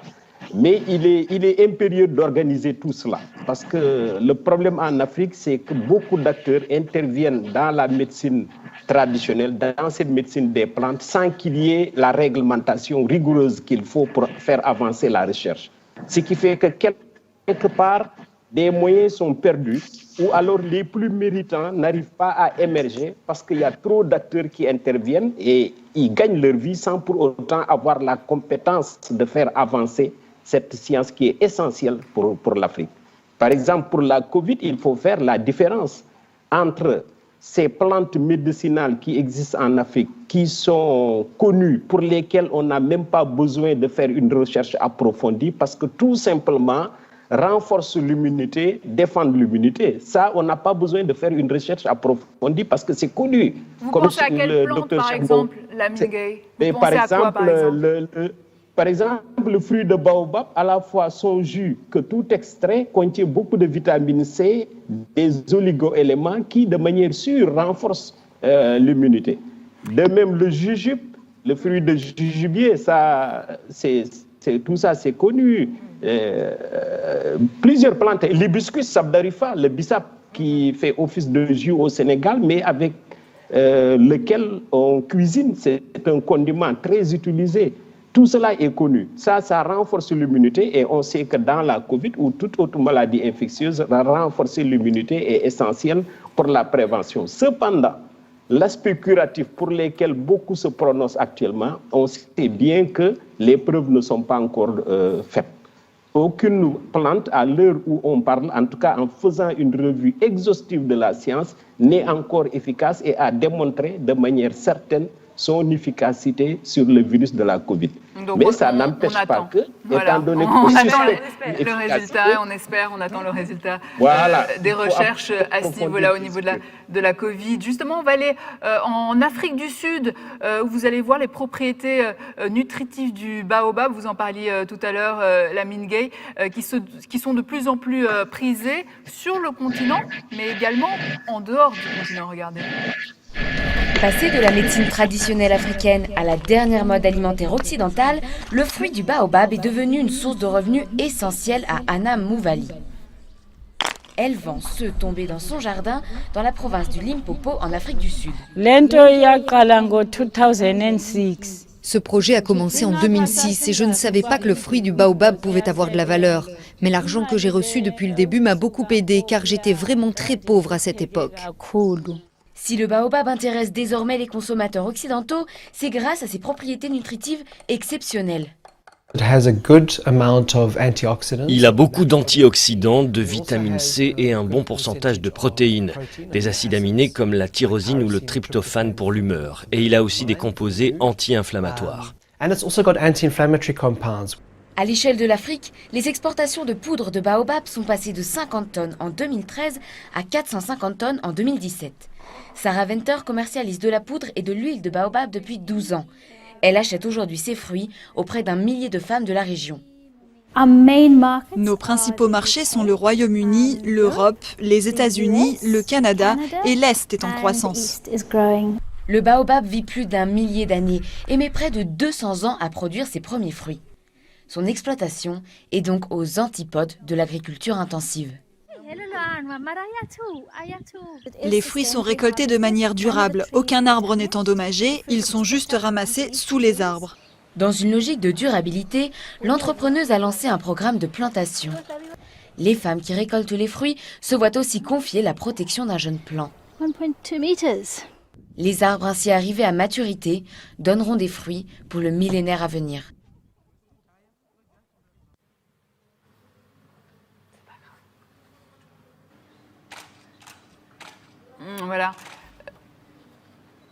Mais il est impérieux d'organiser tout cela. Parce que le problème en Afrique, c'est que beaucoup d'acteurs interviennent dans la médecine traditionnelle, dans cette médecine des plantes, sans qu'il y ait la réglementation rigoureuse qu'il faut pour faire avancer la recherche. Ce qui fait que quelque part, des moyens sont perdus, ou alors les plus méritants n'arrivent pas à émerger parce qu'il y a trop d'acteurs qui interviennent et ils gagnent leur vie sans pour autant avoir la compétence de faire avancer cette science qui est essentielle pour l'Afrique. Par exemple, pour la Covid, il faut faire la différence entre ces plantes médicinales qui existent en Afrique, qui sont connues, pour lesquelles on n'a même pas besoin de faire une recherche approfondie parce que tout simplement renforce l'immunité, défendre l'immunité. Ça, on n'a pas besoin de faire une recherche approfondie parce que c'est connu. Vous pensez à quelle plante, par exemple, la Mingay? Par exemple, le fruit de baobab, à la fois son jus, que tout extrait contient beaucoup de vitamine C, des oligo-éléments qui, de manière sûre, renforcent l'immunité. De même, le jujube, le fruit de jujubier, tout ça, c'est connu. Plusieurs plantes, l'hibiscus sabdarifa, le bissap, qui fait office de jus au Sénégal, mais avec lequel on cuisine, c'est un condiment très utilisé. Tout cela est connu. Ça renforce l'immunité et on sait que dans la Covid ou toute autre maladie infectieuse, renforcer l'immunité est essentiel pour la prévention. Cependant, l'aspect curatif pour lequel beaucoup se prononcent actuellement, on sait bien que les preuves ne sont pas encore faites. Aucune plante, à l'heure où on parle, en tout cas en faisant une revue exhaustive de la science, n'est encore efficace et a démontré de manière certaine son efficacité sur le virus de la Covid. Donc mais ça n'empêche pas que, étant donné que on attend le résultat, on attend le résultat des recherches à ce niveau-là, au niveau de la Covid. Justement, on va aller en Afrique du Sud, où vous allez voir les propriétés nutritives du baobab. Vous en parliez tout à l'heure, la Mingay, qui sont de plus en plus prisées sur le continent, mais également en dehors du continent. Regardez. Passé de la médecine traditionnelle africaine à la dernière mode alimentaire occidentale, le fruit du baobab est devenu une source de revenus essentielle à Anna Mouvali. Elle vend ceux tombés dans son jardin dans la province du Limpopo en Afrique du Sud. Ce projet a commencé en 2006 et je ne savais pas que le fruit du baobab pouvait avoir de la valeur. Mais l'argent que j'ai reçu depuis le début m'a beaucoup aidé car j'étais vraiment très pauvre à cette époque. Si le baobab intéresse désormais les consommateurs occidentaux, c'est grâce à ses propriétés nutritives exceptionnelles. Il a beaucoup d'antioxydants, de vitamine C et un bon pourcentage de protéines, des acides aminés comme la tyrosine ou le tryptophane pour l'humeur. Et il a aussi des composés anti-inflammatoires. À l'échelle de l'Afrique, les exportations de poudre de baobab sont passées de 50 tonnes en 2013 à 450 tonnes en 2017. Sarah Venter commercialise de la poudre et de l'huile de baobab depuis 12 ans. Elle achète aujourd'hui ses fruits auprès d'un millier de femmes de la région. Nos principaux marchés sont le Royaume-Uni, l'Europe, les États-Unis, le Canada et l'Est est en croissance. Le baobab vit plus d'1 millier d'années et met près de 200 ans à produire ses premiers fruits. Son exploitation est donc aux antipodes de l'agriculture intensive. Les fruits sont récoltés de manière durable. Aucun arbre n'est endommagé, ils sont juste ramassés sous les arbres. Dans une logique de durabilité, l'entrepreneuse a lancé un programme de plantation. Les femmes qui récoltent les fruits se voient aussi confier la protection d'un jeune plant. Les arbres ainsi arrivés à maturité donneront des fruits pour le millénaire à venir.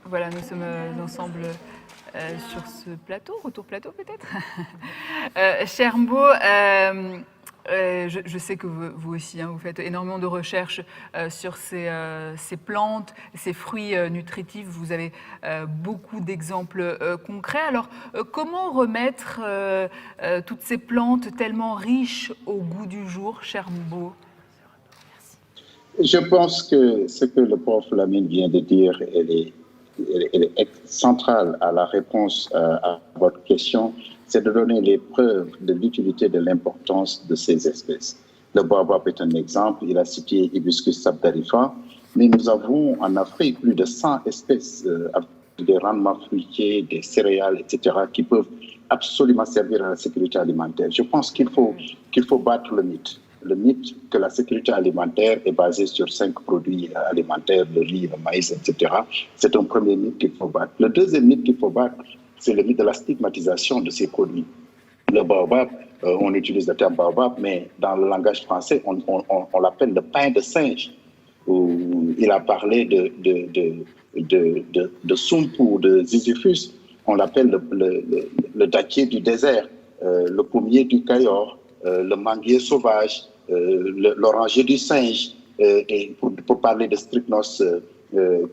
Voilà, nous sommes ensemble sur ce plateau, retour plateau peut-être. Cher Mbo, je sais que vous aussi, vous faites énormément de recherches sur ces plantes, ces fruits nutritifs. Vous avez beaucoup d'exemples concrets. Alors, comment remettre toutes ces plantes tellement riches au goût du jour, cher Mbo? Je pense que ce que le prof Lamine vient de dire, elle est centrale à la réponse à votre question. c'est de donner les preuves de l'utilité, de l'importance de ces espèces. Le baobab est un exemple, il a cité Hibiscus sabdarifa, mais nous avons en Afrique plus de 100 espèces avec des rendements fruitiers, des céréales, etc., qui peuvent absolument servir à la sécurité alimentaire. Je pense qu'il faut battre le mythe. Le mythe que la sécurité alimentaire est basée sur 5 produits alimentaires, le riz, le maïs, etc. C'est un premier mythe qu'il faut battre. Le deuxième mythe qu'il faut battre, c'est le mythe de la stigmatisation de ces produits. Le baobab, on utilise le terme baobab, mais dans le langage français, on l'appelle le pain de singe. Où il a parlé de Sumpu, de Ziziphus, on l'appelle le dattier du désert, le pommier du Cayor, le manguier sauvage, l'oranger du singe, et pour parler de Strychnos,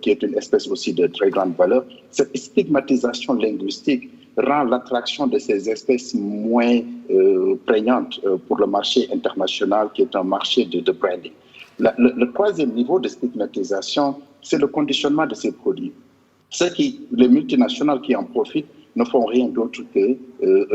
qui est une espèce aussi de très grande valeur. Cette stigmatisation linguistique rend l'attraction de ces espèces moins prégnante pour le marché international, qui est un marché de branding. Le troisième niveau de stigmatisation, c'est le conditionnement de ces produits. Les multinationales qui en profitent ne font rien d'autre que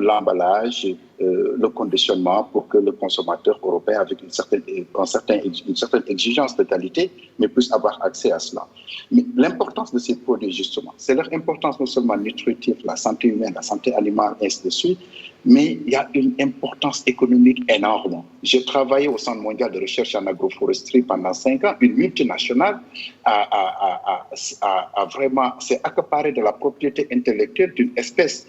l'emballage, le conditionnement pour que le consommateur européen, avec une certaine exigence de qualité, mais puisse avoir accès à cela. Mais l'importance de ces produits, justement, c'est leur importance non seulement nutritive, la santé humaine, la santé animale, et ainsi de suite, mais il y a une importance économique énorme. J'ai travaillé au Centre mondial de recherche en agroforesterie pendant 5 ans. Une multinationale s'est accaparée de la propriété intellectuelle d'une espèce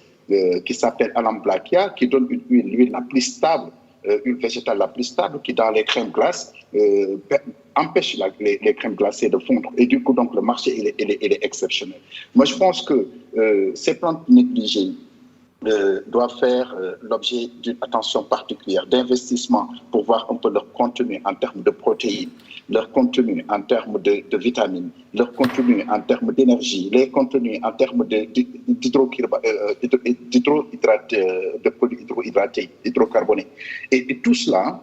qui s'appelle Alamblachia, qui donne l'huile la plus stable, une végétale la plus stable, qui dans les crèmes glaces empêche les crèmes glacées de fondre. Et du coup, donc, le marché il est exceptionnel. Moi, je pense que ces plantes négligées doivent faire l'objet d'une attention particulière, d'investissement pour voir un peu leur contenu en termes de protéines, leur contenu en termes de vitamines, leur contenu en termes d'énergie, les contenus en termes de produits hydrocarbonés. Et tout cela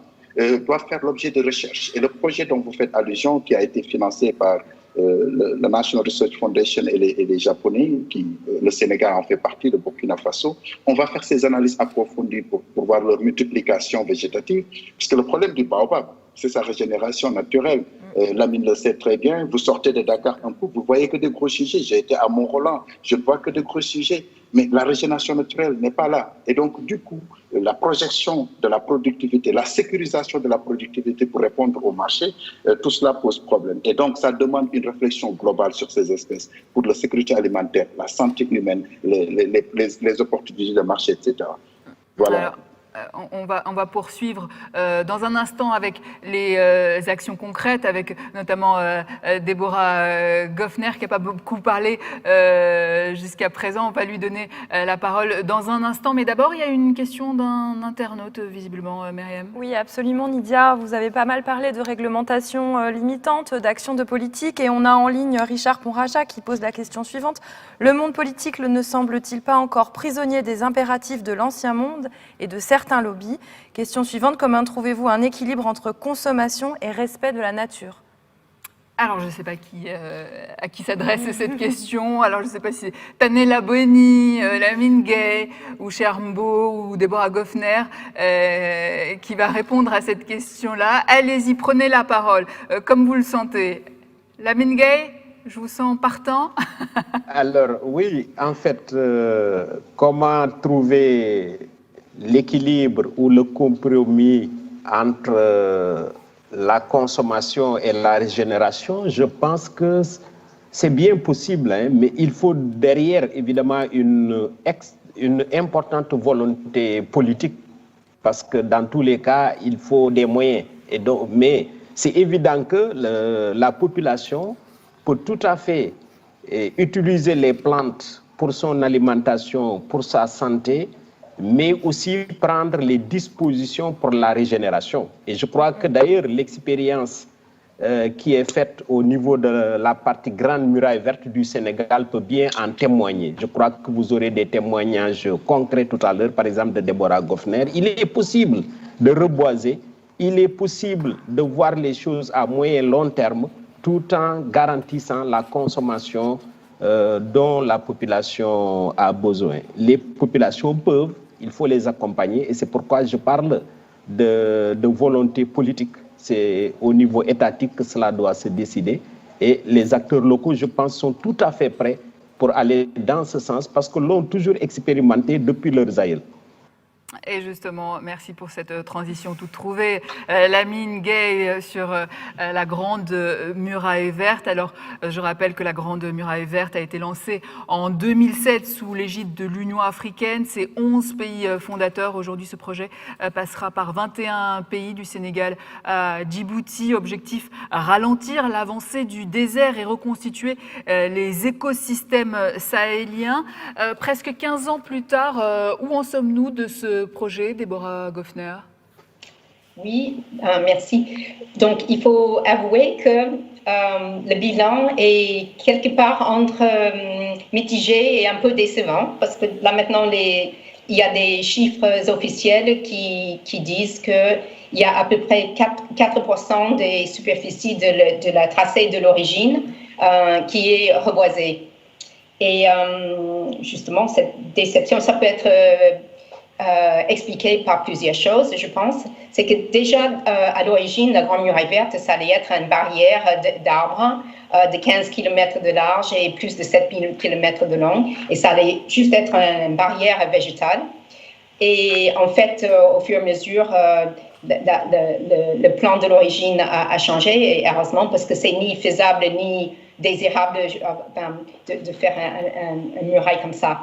doit faire l'objet de recherche. Et le projet dont vous faites allusion, qui a été financé par la National Research Foundation et les Japonais, le Sénégal en fait partie, le Burkina Faso, on va faire ces analyses approfondies pour voir leur multiplication végétative, puisque le problème du baobab, c'est sa régénération naturelle. Lamine le sait très bien, vous sortez de Dakar un coup, vous voyez que des gros sujets. J'ai été à Mont-Roland, je ne vois que des gros sujets, mais la régénération naturelle n'est pas là. Et donc, du coup, la projection de la productivité, la sécurisation de la productivité pour répondre au marché, tout cela pose problème. Et donc, ça demande une réflexion globale sur ces espèces pour la sécurité alimentaire, la santé humaine, les opportunités de marché, etc. Voilà. Alors, on va poursuivre dans un instant avec les actions concrètes, avec notamment Deborah Goffner, qui n'a pas beaucoup parlé jusqu'à présent. On va lui donner la parole dans un instant. Mais d'abord, il y a une question d'un internaute, visiblement, Myriam. Oui, absolument, Nidia. Vous avez pas mal parlé de réglementation limitante, d'actions de politique. Et on a en ligne Richard Ponraja qui pose la question suivante. Le monde politique ne semble-t-il pas encore prisonnier des impératifs de l'ancien monde et de certains lobbies? Question suivante, comment trouvez-vous un équilibre entre consommation et respect de la nature? Alors, je ne sais pas à qui s'adresse cette question. Alors, je ne sais pas si c'est Tanella Boni, Lamine Gay, ou Chermbo, ou Deborah Goffner qui va répondre à cette question-là. Allez-y, prenez la parole, comme vous le sentez. Lamine Gay, je vous sens partant. Alors, oui, en fait, comment trouver l'équilibre ou le compromis entre la consommation et la régénération, je pense que c'est bien possible, hein, mais il faut derrière, évidemment, une importante volonté politique, parce que dans tous les cas, il faut des moyens. Et donc, mais c'est évident que la population peut tout à fait utiliser les plantes pour son alimentation, pour sa santé, mais aussi prendre les dispositions pour la régénération. Et je crois que d'ailleurs l'expérience qui est faite au niveau de la partie Grande Muraille Verte du Sénégal peut bien en témoigner. Je crois que vous aurez des témoignages concrets tout à l'heure, par exemple de Deborah Goffner. Il est possible de reboiser, il est possible de voir les choses à moyen et long terme, tout en garantissant la consommation dont la population a besoin. Les populations peuvent il faut les accompagner et c'est pourquoi je parle de volonté politique. C'est au niveau étatique que cela doit se décider et les acteurs locaux, je pense, sont tout à fait prêts pour aller dans ce sens parce que l'ont toujours expérimenté depuis leurs aïeux. Et justement, merci pour cette transition toute trouvée. Lamine Gueye sur la Grande Muraille Verte. Alors, je rappelle que la Grande Muraille Verte a été lancée en 2007 sous l'égide de l'Union africaine. C'est 11 pays fondateurs. Aujourd'hui, ce projet passera par 21 pays du Sénégal à Djibouti. Objectif, ralentir l'avancée du désert et reconstituer les écosystèmes sahéliens. Presque 15 ans plus tard, où en sommes-nous de ce projet, Déborah Goffner? Oui, merci. Donc, il faut avouer que le bilan est quelque part entre mitigé et un peu décevant, parce que là maintenant, il y a des chiffres officiels qui disent qu'il y a à peu près 4% des superficies de la tracée de l'origine qui est reboisée. Et justement, cette déception, ça peut être expliqué par plusieurs choses, je pense. C'est que déjà, à l'origine, la Grande Muraille Verte, ça allait être une barrière d'arbres de 15 km de large et plus de 7000 km de long. Et ça allait juste être une barrière végétale. Et en fait, au fur et à mesure, le plan de l'origine a changé, et heureusement, parce que c'est ni faisable ni désirable de faire une muraille comme ça.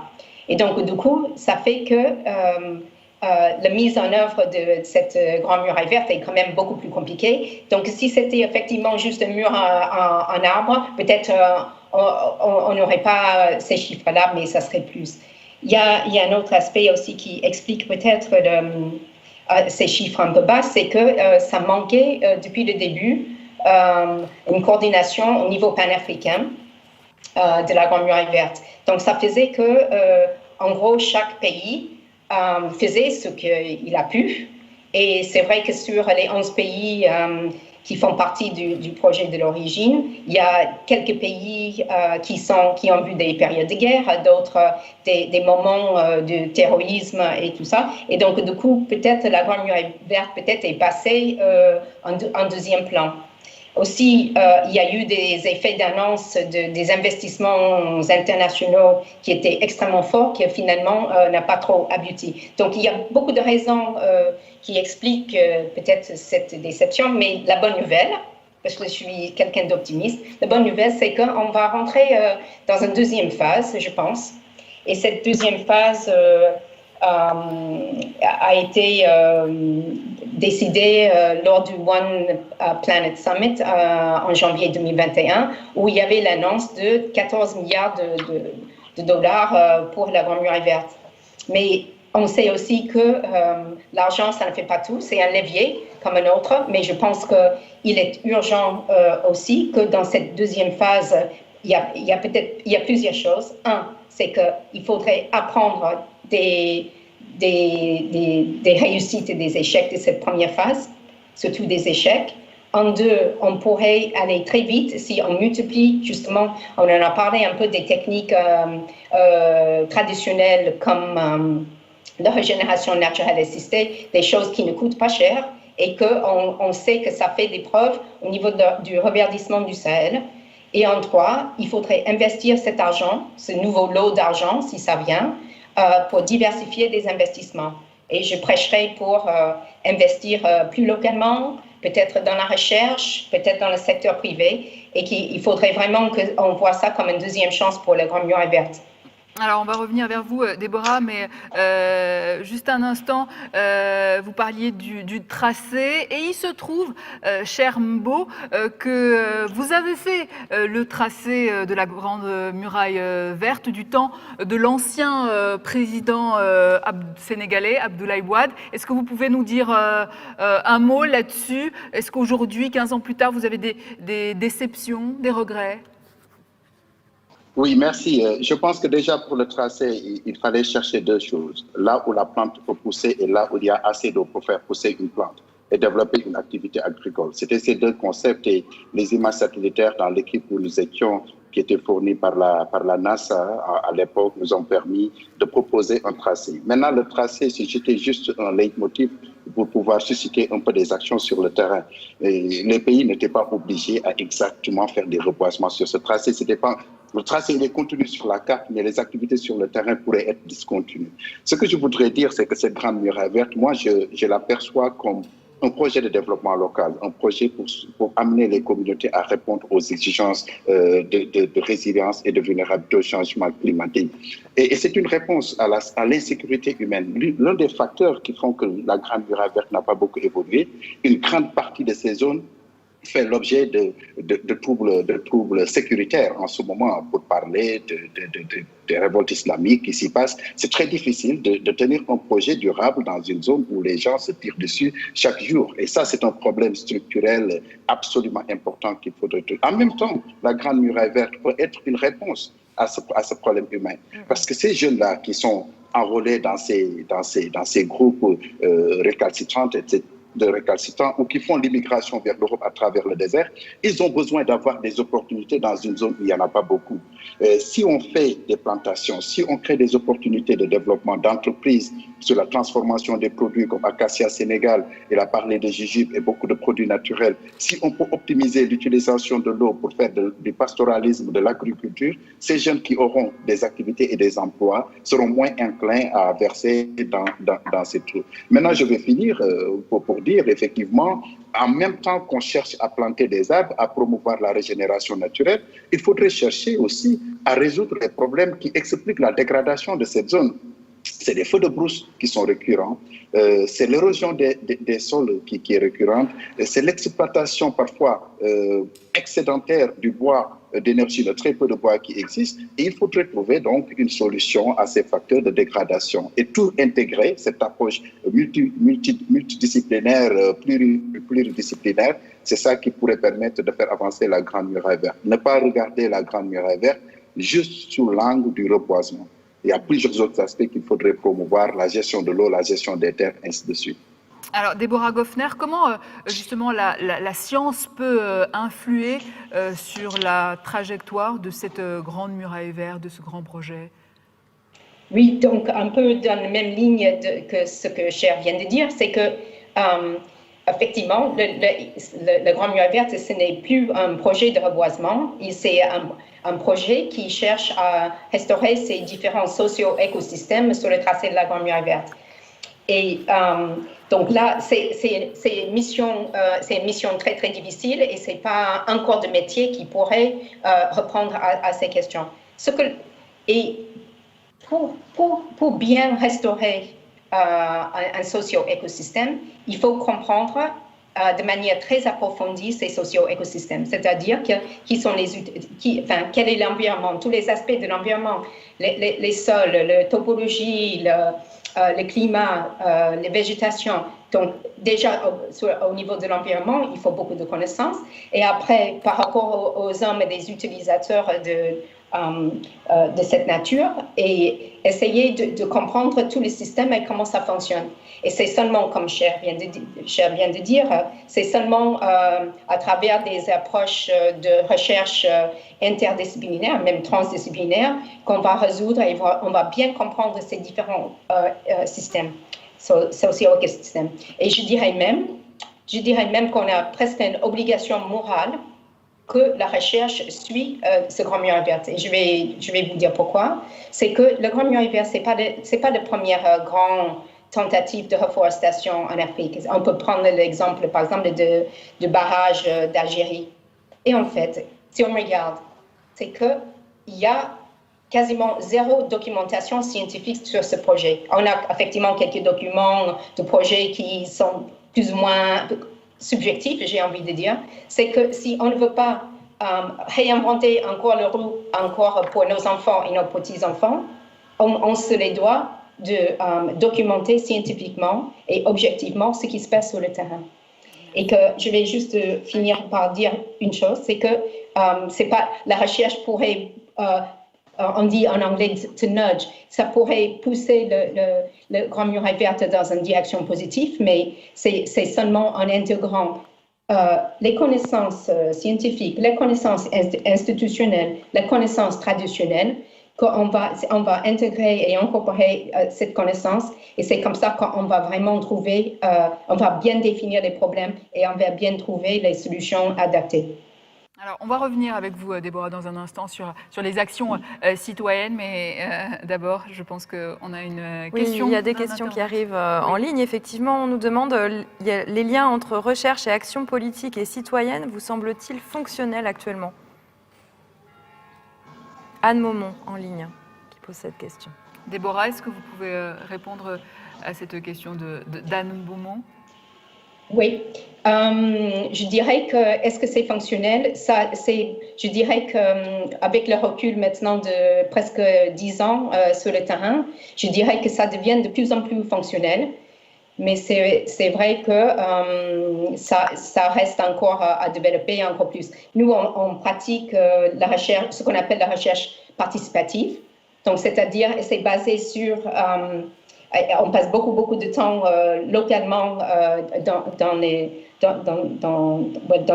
Et donc, du coup, ça fait que la mise en œuvre de cette Grande Muraille Verte est quand même beaucoup plus compliquée. Donc, si c'était effectivement juste un mur en arbre, peut-être on n'aurait pas ces chiffres-là, mais ça serait plus. Il y a un autre aspect aussi qui explique peut-être ces chiffres un peu bas, c'est que ça manquait depuis le début une coordination au niveau panafricain de la Grande Muraille Verte. Donc, ça faisait que, en gros, chaque pays faisait ce qu'il a pu. Et c'est vrai que sur les 11 pays qui font partie du projet de l'origine, il y a quelques pays qui ont vu des périodes de guerre, d'autres des moments de terrorisme et tout ça. Et donc, du coup, peut-être la Grande Muraille Verte est passée en deuxième plan. Aussi, il y a eu des effets d'annonce des investissements internationaux qui étaient extrêmement forts, qui finalement n'a pas trop abouti. Donc, il y a beaucoup de raisons qui expliquent peut-être cette déception, mais la bonne nouvelle, parce que je suis quelqu'un d'optimiste, la bonne nouvelle, c'est qu'on va rentrer dans une deuxième phase, je pense. Et cette deuxième phase a été décidé lors du One Planet Summit en janvier 2021, où il y avait l'annonce de 14 milliards de dollars pour la Grande Muraille Verte. Mais on sait aussi que l'argent, ça ne fait pas tout, c'est un levier comme un autre, mais je pense qu'il est urgent aussi que dans cette deuxième phase, il y a plusieurs choses. Un, c'est qu'il faudrait apprendre des réussites et des échecs de cette première phase, surtout des échecs. En deux, on pourrait aller très vite si on multiplie, justement, on en a parlé un peu des techniques traditionnelles comme la régénération naturelle assistée, des choses qui ne coûtent pas cher et qu'on sait que ça fait des preuves au niveau du reverdissement du Sahel. Et en trois, il faudrait investir cet argent, ce nouveau lot d'argent, si ça vient, pour diversifier des investissements. Et je prêcherai pour investir plus localement, peut-être dans la recherche, peut-être dans le secteur privé, et qu'il faudrait vraiment qu'on voit ça comme une deuxième chance pour la Grande Muraille Verte. Alors, on va revenir vers vous, Déborah, mais juste un instant, vous parliez du tracé, et il se trouve, cher Mbo, que vous avez fait le tracé de la Grande Muraille Verte du temps de l'ancien président sénégalais, Abdoulaye Wade. Est-ce que vous pouvez nous dire un mot là-dessus? Est-ce qu'aujourd'hui, 15 ans plus tard, vous avez des déceptions, des regrets? Oui, merci. Je pense que déjà pour le tracé, il fallait chercher deux choses. Là où la plante peut pousser et là où il y a assez d'eau pour faire pousser une plante et développer une activité agricole. C'était ces deux concepts et les images satellitaires dans l'équipe où nous étions qui étaient fournis par la NASA à l'époque nous ont permis de proposer un tracé. Maintenant, le tracé, c'était juste un leitmotiv pour pouvoir susciter un peu des actions sur le terrain. Et les pays n'étaient pas obligés à exactement faire des reboisements sur ce tracé. Le tracé, il est contenu sur la carte, mais les activités sur le terrain pourraient être discontinues. Ce que je voudrais dire, c'est que cette grande muraille verte, moi, je l'aperçois comme un projet de développement local, un projet pour amener les communautés à répondre aux exigences de résilience et de vulnérabilité au changement climatique. Et c'est une réponse à l'insécurité humaine. L'un des facteurs qui font que la grande muraille verte n'a pas beaucoup évolué, une grande partie de ces zones fait l'objet de troubles sécuritaires en ce moment. Pour parler des révoltes islamiques qui s'y passent, c'est très difficile de tenir un projet durable dans une zone où les gens se tirent dessus chaque jour. Et ça, c'est un problème structurel absolument important qu'il faudrait... En même temps, la Grande Muraille Verte peut être une réponse à ce problème humain. Parce que ces jeunes-là qui sont enrôlés dans ces groupes récalcitrants, etc., de récalcitrants ou qui font l'immigration vers l'Europe à travers le désert, ils ont besoin d'avoir des opportunités dans une zone où il n'y en a pas beaucoup. Si on fait des plantations, si on crée des opportunités de développement d'entreprises sur la transformation des produits comme Acacia Sénégal, il a parlé de jujube et beaucoup de produits naturels, si on peut optimiser l'utilisation de l'eau pour faire du pastoralisme, de l'agriculture, ces jeunes qui auront des activités et des emplois seront moins inclins à verser dans ces trous. Maintenant, je vais finir pour dire effectivement, en même temps qu'on cherche à planter des arbres, à promouvoir la régénération naturelle, il faudrait chercher aussi à résoudre les problèmes qui expliquent la dégradation de cette zone. C'est les feux de brousse qui sont récurrents, c'est l'érosion des sols qui est récurrente, c'est l'exploitation parfois excédentaire du bois, d'énergie, de très peu de bois qui existe, et il faudrait trouver donc une solution à ces facteurs de dégradation et tout intégrer, cette approche multidisciplinaire, pluridisciplinaire, c'est ça qui pourrait permettre de faire avancer la Grande Muraille Verte. Ne pas regarder la Grande Muraille Verte juste sous l'angle du reboisement. Il y a plusieurs autres aspects qu'il faudrait promouvoir, la gestion de l'eau, la gestion des terres, ainsi de suite. Alors, Déborah Goffner, comment justement la science peut influer sur la trajectoire de cette grande muraille verte, de ce grand projet? Oui, donc un peu dans la même ligne que ce que Cher vient de dire, c'est que effectivement, le Grand Muraille Verte, ce n'est plus un projet de reboisement, c'est un projet qui cherche à restaurer ces différents socio-écosystèmes sur le tracé de la Grande Muraille Verte. Et donc là, c'est une mission très, très difficile et ce n'est pas un corps de métier qui pourrait répondre à ces questions. Et pour bien restaurer un socio-écosystème, il faut comprendre de manière très approfondie ces socio-écosystèmes, c'est-à-dire quel est l'environnement, tous les aspects de l'environnement, les sols, la topologie, le climat, les végétations. Donc déjà au niveau de l'environnement, il faut beaucoup de connaissances. Et après, par rapport aux hommes et des utilisateurs de cette nature, et essayer de comprendre tous les systèmes et comment ça fonctionne. Et c'est seulement, comme Cher vient de dire, c'est seulement à travers des approches de recherche interdisciplinaires, même transdisciplinaires, qu'on va résoudre et on va bien comprendre ces différents systèmes, socio-écosystèmes. Et je dirais même qu'on a presque une obligation morale que la recherche suit ce Grand Muraille Verte. Et je vais vous dire pourquoi. C'est que le Grand Muraille Verte, c'est pas la première grande tentative de reforestation en Afrique. On peut prendre l'exemple, par exemple, du barrage d'Algérie. Et en fait, si on regarde, c'est qu'il y a quasiment zéro documentation scientifique sur ce projet. On a effectivement quelques documents de projets qui sont plus ou moins subjectif, j'ai envie de dire, c'est que si on ne veut pas réinventer encore le roue encore pour nos enfants et nos petits-enfants, on se les doit de documenter scientifiquement et objectivement ce qui se passe sur le terrain. Et que je vais juste finir par dire une chose, c'est que c'est pas la recherche pourrait on dit en anglais to nudge, ça pourrait pousser le Grand Muraille Verte dans une direction positive, mais c'est seulement en intégrant les connaissances scientifiques, les connaissances institutionnelles, les connaissances traditionnelles, qu'on va intégrer et incorporer cette connaissance. Et c'est comme ça qu'on va vraiment trouver, on va bien définir les problèmes et on va bien trouver les solutions adaptées. Alors, on va revenir avec vous, Déborah, dans un instant sur les actions citoyennes, mais d'abord, je pense qu'on a une question. Oui, il y a des questions qui arrivent en ligne. Effectivement, on nous demande les liens entre recherche et action politique et citoyenne vous semblent-ils fonctionnels actuellement? Anne Maumont, en ligne, qui pose cette question. Déborah, est-ce que vous pouvez répondre à cette question d'Anne Maumont? Oui, je dirais que est-ce que c'est fonctionnel? Je dirais qu'avec le recul maintenant de presque 10 ans sur le terrain, je dirais que ça devient de plus en plus fonctionnel. Mais c'est vrai que ça reste encore à développer encore plus. Nous, on pratique la recherche, ce qu'on appelle la recherche participative. Donc, c'est-à-dire, c'est basé sur... on passe beaucoup de temps localement dans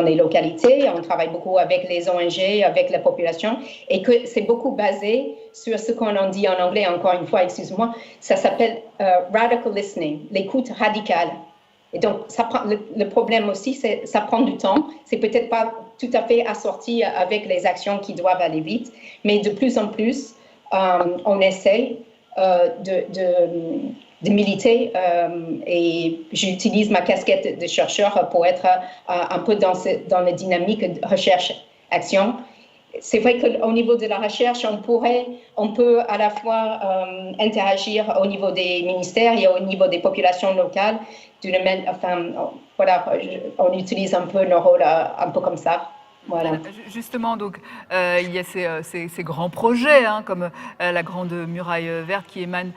les localités. On travaille beaucoup avec les ONG, avec la population, et que c'est beaucoup basé sur ce qu'on en dit en anglais, encore une fois, excuse-moi, ça s'appelle radical listening, l'écoute radicale. Et donc, le problème aussi, ça prend du temps. C'est peut-être pas tout à fait assorti avec les actions qui doivent aller vite, mais de plus en plus, on essaie de militer et j'utilise ma casquette de chercheur pour être un peu dans la dynamique de recherche-action. C'est vrai qu'au niveau de la recherche, on peut à la fois interagir au niveau des ministères et au niveau des populations locales. Voilà, on utilise un peu nos rôles un peu comme ça. Voilà. Justement, donc, il y a ces grands projets, comme la Grande Muraille Verte qui émane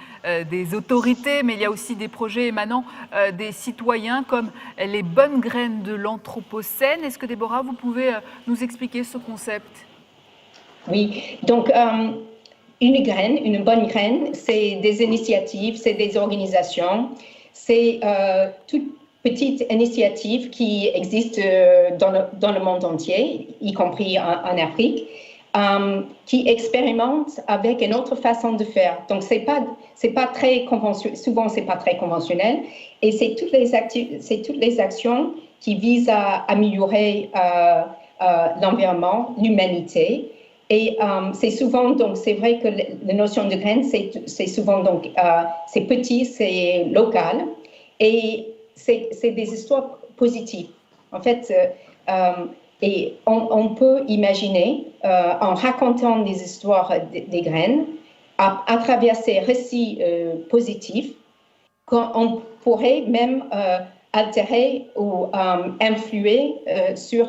des autorités, mais il y a aussi des projets émanant des citoyens, comme les bonnes graines de l'Anthropocène. Est-ce que, Déborah, vous pouvez nous expliquer ce concept? Oui, donc une bonne graine, c'est des initiatives, c'est des organisations, c'est toute petite initiative qui existe dans le monde entier, y compris en Afrique, qui expérimente avec une autre façon de faire. Donc, c'est pas très conventionnel, souvent c'est pas très conventionnel, et c'est toutes les actions qui visent à améliorer l'environnement, l'humanité. Et c'est souvent, donc, c'est vrai que la notion de graine, c'est souvent, donc, c'est petit, c'est local, et c'est des histoires positives. En fait, et on peut imaginer, en racontant des histoires des graines, à travers ces récits positifs, qu'on pourrait même altérer ou influer sur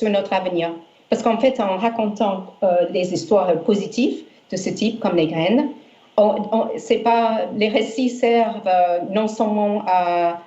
notre avenir. Parce qu'en fait, en racontant des histoires positives de ce type, comme les graines, les récits servent non seulement à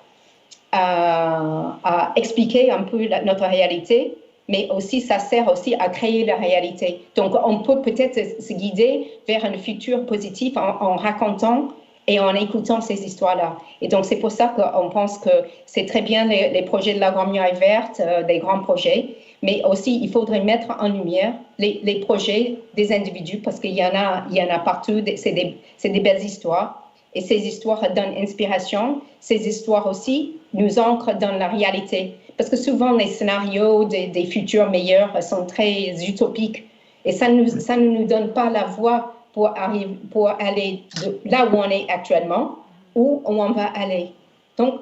expliquer un peu notre réalité, mais aussi ça sert aussi à créer la réalité. Donc, on peut peut-être se guider vers un futur positif en racontant et en écoutant ces histoires-là. Et donc, c'est pour ça qu'on pense que c'est très bien les projets de la Grande Muraille Verte, des grands projets, mais aussi il faudrait mettre en lumière les projets des individus, parce qu'il y en a partout, c'est des belles histoires. Et ces histoires donnent inspiration. Ces histoires aussi nous ancrent dans la réalité. Parce que souvent, les scénarios des futurs meilleurs sont très utopiques. Et ça ne nous donne pas la voie pour aller de là où on est actuellement, où on va aller. Donc,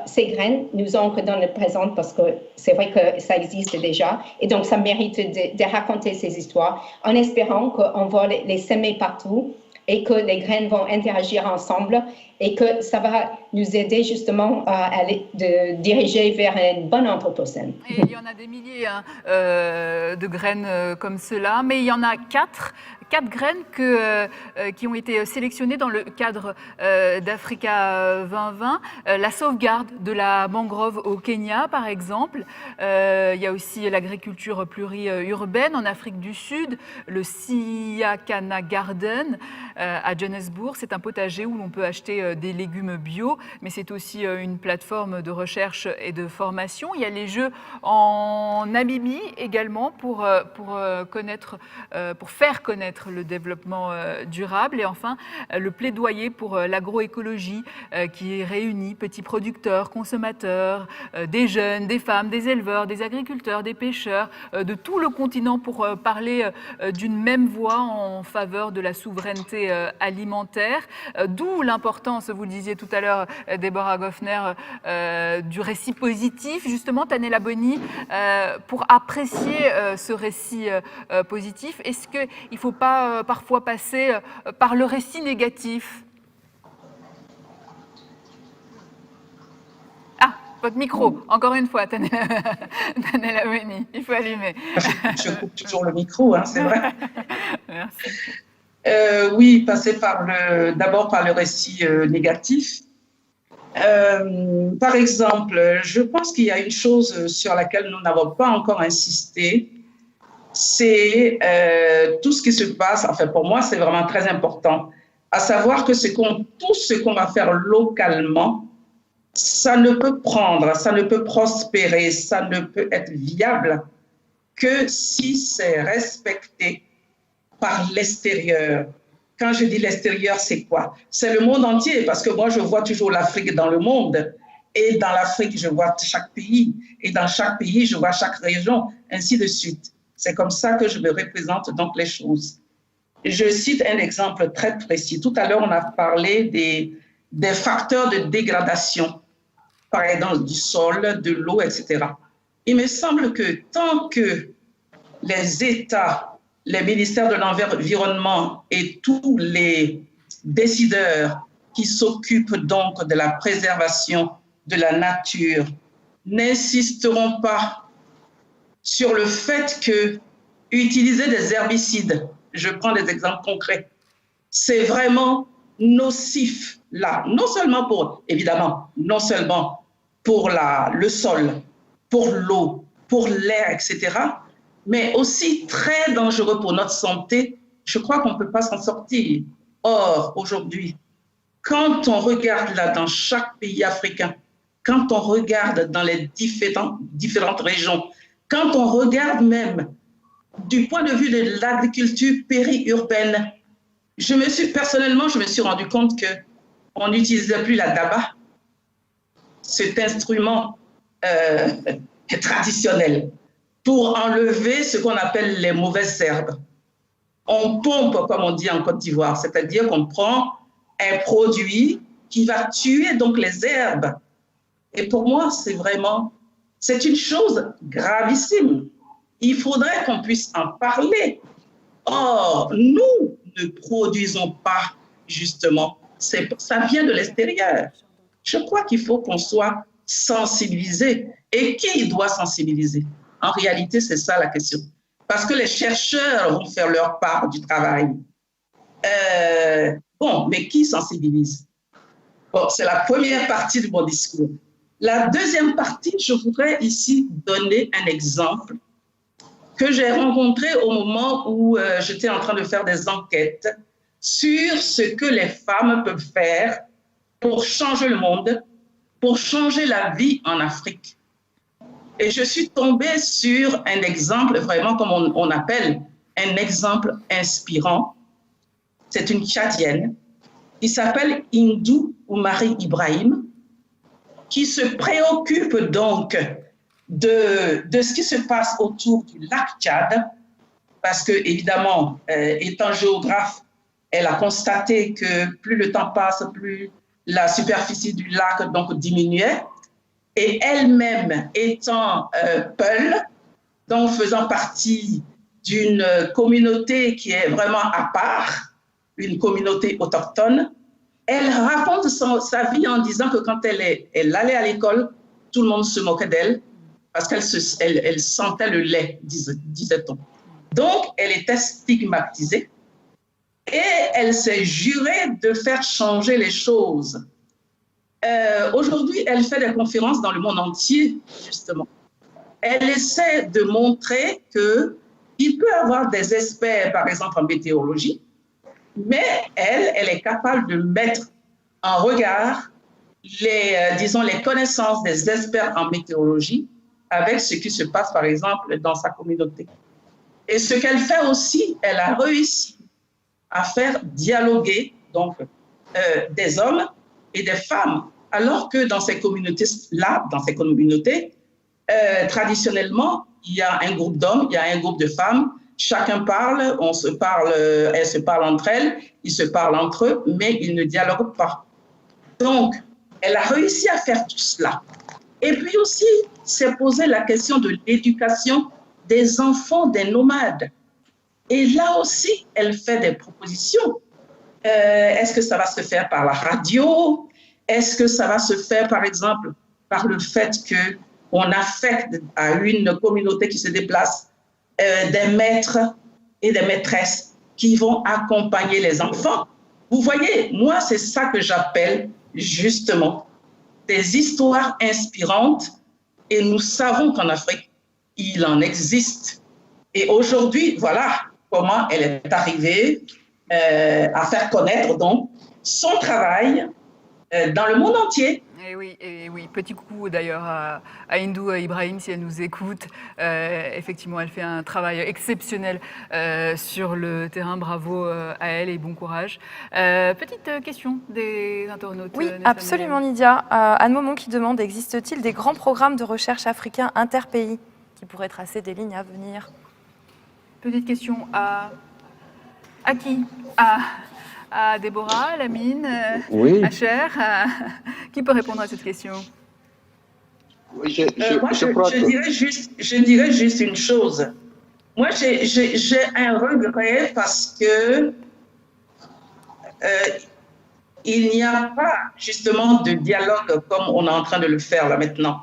ces graines nous ancrent dans le présent parce que c'est vrai que ça existe déjà. Et donc, ça mérite de raconter ces histoires en espérant qu'on va les semer partout et que les graines vont interagir ensemble et que ça va nous aider justement à diriger vers une bonne anthropocène. Et il y en a des milliers de graines comme cela, mais il y en a 4 4 graines qui ont été sélectionnées dans le cadre d'Africa 2020. La sauvegarde de la mangrove au Kenya, par exemple. Il y a aussi l'agriculture pluriurbaine en Afrique du Sud, le Siakana Garden à Johannesburg. C'est un potager où l'on peut acheter des légumes bio, mais c'est aussi une plateforme de recherche et de formation. Il y a les Jeux en Namibie également pour faire connaître le développement durable. Et enfin, le plaidoyer pour l'agroécologie qui réunit petits producteurs, consommateurs, des jeunes, des femmes, des éleveurs, des agriculteurs, des pêcheurs, de tout le continent pour parler d'une même voix en faveur de la souveraineté alimentaire. D'où l'importance, vous le disiez tout à l'heure, Deborah Goffner, du récit positif. Justement, Tanella Boni, pour apprécier ce récit positif, est-ce qu'il ne faut pas parfois passer par le récit négatif? Votre micro, encore une fois, Tanella Boni, il faut allumer. Je coupe toujours le micro, hein, c'est vrai. Merci. Oui, passer d'abord par le récit négatif. Par exemple, je pense qu'il y a une chose sur laquelle nous n'avons pas encore insisté, c'est tout ce qui se passe, enfin pour moi c'est vraiment très important, à savoir que tout ce qu'on va faire localement, ça ne peut prendre, ça ne peut prospérer, ça ne peut être viable que si c'est respecté par l'extérieur. Quand je dis l'extérieur, c'est quoi? C'est le monde entier, parce que moi, je vois toujours l'Afrique dans le monde. Et dans l'Afrique, je vois chaque pays. Et dans chaque pays, je vois chaque région, ainsi de suite. C'est comme ça que je me représente donc les choses. Je cite un exemple très précis. Tout à l'heure, on a parlé des facteurs de dégradation, par exemple du sol, de l'eau, etc. Il me semble que tant que les États, les ministères de l'Environnement et tous les décideurs qui s'occupent donc de la préservation de la nature n'insisteront pas sur le fait que utiliser des herbicides, je prends des exemples concrets, c'est vraiment nocif là, non seulement pour, évidemment, non seulement pour le sol, pour l'eau, pour l'air, etc., mais aussi très dangereux pour notre santé. Je crois qu'on ne peut pas s'en sortir. Or, aujourd'hui, quand on regarde là dans chaque pays africain, quand on regarde dans les différentes régions, quand on regarde même du point de vue de l'agriculture périurbaine, personnellement, je me suis rendu compte qu'on n'utilisait plus la daba, cet instrument traditionnel, pour enlever ce qu'on appelle les mauvaises herbes. On pompe, comme on dit en Côte d'Ivoire, c'est-à-dire qu'on prend un produit qui va tuer donc les herbes. Et pour moi, c'est une chose gravissime. Il faudrait qu'on puisse en parler. Or, nous ne produisons pas, justement. Ça vient de l'extérieur. Je crois qu'il faut qu'on soit sensibilisé. Et qui doit sensibiliser? En réalité, c'est ça la question. Parce que les chercheurs vont faire leur part du travail. Mais qui sensibilise? Bon, c'est la première partie de mon discours. La deuxième partie, je voudrais ici donner un exemple que j'ai rencontré au moment où j'étais en train de faire des enquêtes sur ce que les femmes peuvent faire pour changer le monde, pour changer la vie en Afrique. Et je suis tombée sur un exemple, vraiment comme on appelle, un exemple inspirant. C'est une Tchadienne qui s'appelle Hindou Oumari Ibrahim, qui se préoccupe donc de ce qui se passe autour du lac Tchad, parce que, évidemment, étant géographe, elle a constaté que plus le temps passe, plus la superficie du lac donc diminuait. Et elle-même étant Peul, donc faisant partie d'une communauté qui est vraiment à part, une communauté autochtone, elle raconte sa vie en disant que quand elle allait à l'école, tout le monde se moquait d'elle parce qu'elle sentait le lait, disait-on. Donc, elle était stigmatisée Et elle s'est jurée de faire changer les choses. Aujourd'hui, elle fait des conférences dans le monde entier, justement. Elle essaie de montrer qu'il peut y avoir des experts, par exemple en météorologie, mais elle est capable de mettre en regard les connaissances des experts en météorologie avec ce qui se passe, par exemple, dans sa communauté. Et ce qu'elle fait aussi, elle a réussi à faire dialoguer donc, des hommes et des femmes, alors que dans ces communautés-là, traditionnellement, il y a un groupe d'hommes, il y a un groupe de femmes, chacun parle, elles se parlent entre elles, ils se parlent entre eux, mais ils ne dialoguent pas. Donc, elle a réussi à faire tout cela. Et puis aussi, s'est posé la question de l'éducation des enfants des nomades. Et là aussi, elle fait des propositions. Est-ce que ça va se faire par la radio? Est-ce que ça va se faire, par exemple, par le fait qu'on affecte à une communauté qui se déplace des maîtres et des maîtresses qui vont accompagner les enfants? Vous voyez, moi, c'est ça que j'appelle justement des histoires inspirantes. Et nous savons qu'en Afrique, il en existe. Et aujourd'hui, voilà comment elle est arrivée à faire connaître donc son travail dans le monde entier. Et oui, petit coucou d'ailleurs à Hindou Ibrahim si elle nous écoute. Effectivement, elle fait un travail exceptionnel sur le terrain. Bravo à elle et bon courage. Petite question des internautes. Oui, absolument, Lydia. Anne Momon qui demande, existe-t-il des grands programmes de recherche africains interpays qui pourraient tracer des lignes à venir? Petite question à qui? À Déborah, à Lamine, oui. à Cher. Qui peut répondre à cette question? Oui, je dirais juste une chose. Moi, j'ai un regret parce que il n'y a pas justement de dialogue comme on est en train de le faire là maintenant.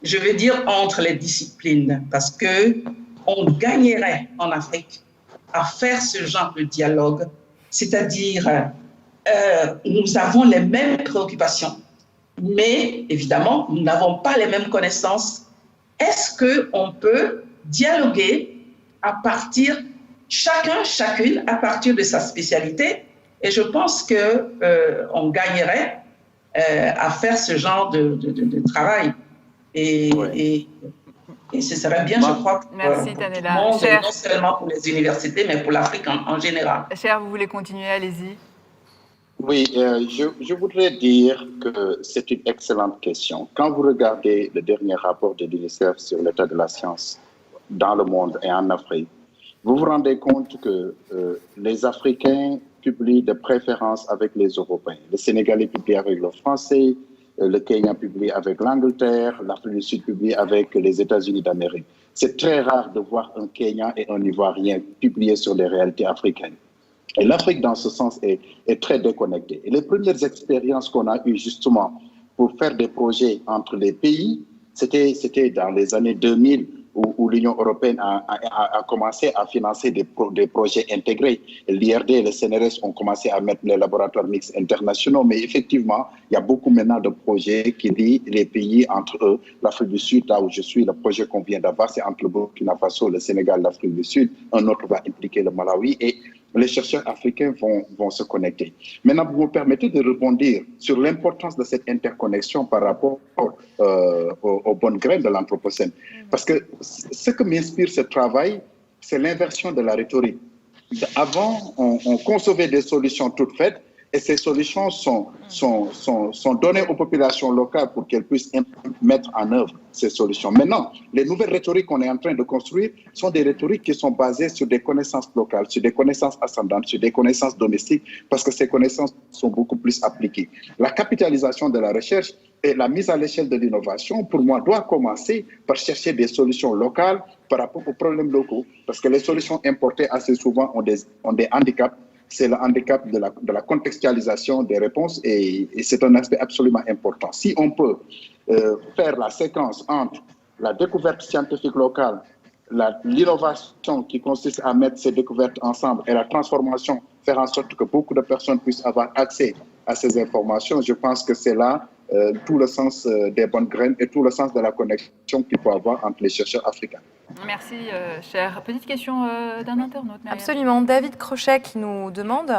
Je veux dire entre les disciplines, parce que on gagnerait en Afrique à faire ce genre de dialogue. C'est-à-dire, nous avons les mêmes préoccupations, mais évidemment, nous n'avons pas les mêmes connaissances. Est-ce qu'on peut dialoguer à partir, chacune, à partir de sa spécialité? Et je pense qu'on gagnerait à faire ce genre de travail. Et ce serait bien, je crois, pour Merci, tout le Tanela. monde, Cher, non seulement pour les universités, mais pour l'Afrique en général. Cher, vous voulez continuer? Allez-y. Oui, je voudrais dire que c'est une excellente question. Quand vous regardez le dernier rapport de l'UNICEF sur l'état de la science dans le monde et en Afrique, vous vous rendez compte que les Africains publient de préférence avec les Européens. Le Sénégalais publie avec le Français, le Kenya publie avec l'Angleterre, l'Afrique du Sud publie avec les États-Unis d'Amérique. C'est très rare de voir un Kenyan et un Ivoirien publier sur les réalités africaines. Et l'Afrique, dans ce sens, est très déconnectée. Et les premières expériences qu'on a eues, justement, pour faire des projets entre les pays, c'était dans les années 2000, où l'Union européenne a commencé à financer des projets intégrés. L'IRD et le CNRS ont commencé à mettre les laboratoires mixtes internationaux, mais effectivement, il y a beaucoup maintenant de projets qui lient les pays entre eux. L'Afrique du Sud, là où je suis, le projet qu'on vient d'avoir, c'est entre le Burkina Faso, le Sénégal, l'Afrique du Sud. Un autre va impliquer le Malawi et les chercheurs africains vont se connecter. Maintenant, vous me permettez de rebondir sur l'importance de cette interconnexion par rapport aux bonnes graines de l'Anthropocène. Parce que ce que m'inspire ce travail, c'est l'inversion de la rhétorique. Avant, on concevait des solutions toutes faites et ces solutions sont données aux populations locales pour qu'elles puissent mettre en œuvre ces solutions. Maintenant, les nouvelles rhétoriques qu'on est en train de construire sont des rhétoriques qui sont basées sur des connaissances locales, sur des connaissances ascendantes, sur des connaissances domestiques, parce que ces connaissances sont beaucoup plus appliquées. La capitalisation de la recherche et la mise à l'échelle de l'innovation, pour moi, doit commencer par chercher des solutions locales par rapport aux problèmes locaux, parce que les solutions importées assez souvent ont des handicaps. C'est le handicap de la contextualisation des réponses et c'est un aspect absolument important. Si on peut faire la séquence entre la découverte scientifique locale, l'innovation qui consiste à mettre ces découvertes ensemble et la transformation faire en sorte que beaucoup de personnes puissent avoir accès à ces informations. Je pense que c'est là tout le sens des bonnes graines et tout le sens de la connexion qu'il faut avoir entre les chercheurs africains. Merci, cher. Petite question d'un internaute. Myriam. Absolument. David Crochet qui nous demande,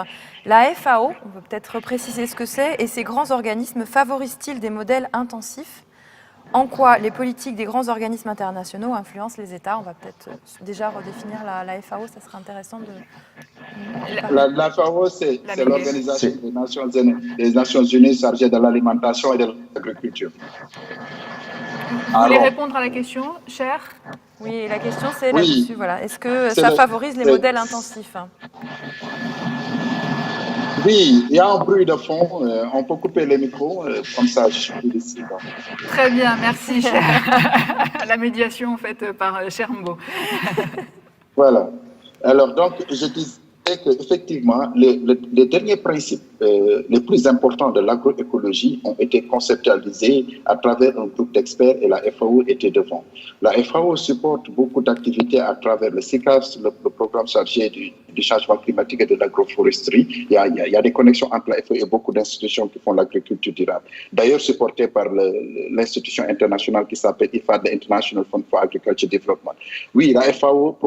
la FAO, on peut peut-être préciser ce que c'est, et ces grands organismes favorisent-ils des modèles intensifs? En quoi les politiques des grands organismes internationaux influencent les États? On va peut-être déjà redéfiner la FAO, ça serait intéressant de... La FAO, c'est l'Organisation des Nations Unies chargée de l'alimentation et de l'agriculture. Vous voulez répondre à la question, cher? Oui, la question c'est là-dessus. Voilà. Est-ce que ça favorise les modèles intensifs? Oui, il y a un bruit de fond. On peut couper les micros, comme ça je suis ici. Très bien, merci, cher. La médiation faite par Chermbo. Voilà. Alors, donc, je disais qu'effectivement, les derniers principes les plus importants de l'agroécologie ont été conceptualisés à travers un groupe d'experts et la FAO était devant. La FAO supporte beaucoup d'activités à travers le CICAS, le programme chargé du changement climatique et de l'agroforesterie. Il y a des connexions entre la FAO et beaucoup d'institutions qui font l'agriculture durable. D'ailleurs, supportée par l'institution internationale qui s'appelle IFAD, International Fund for Agriculture Development. Oui, la FAO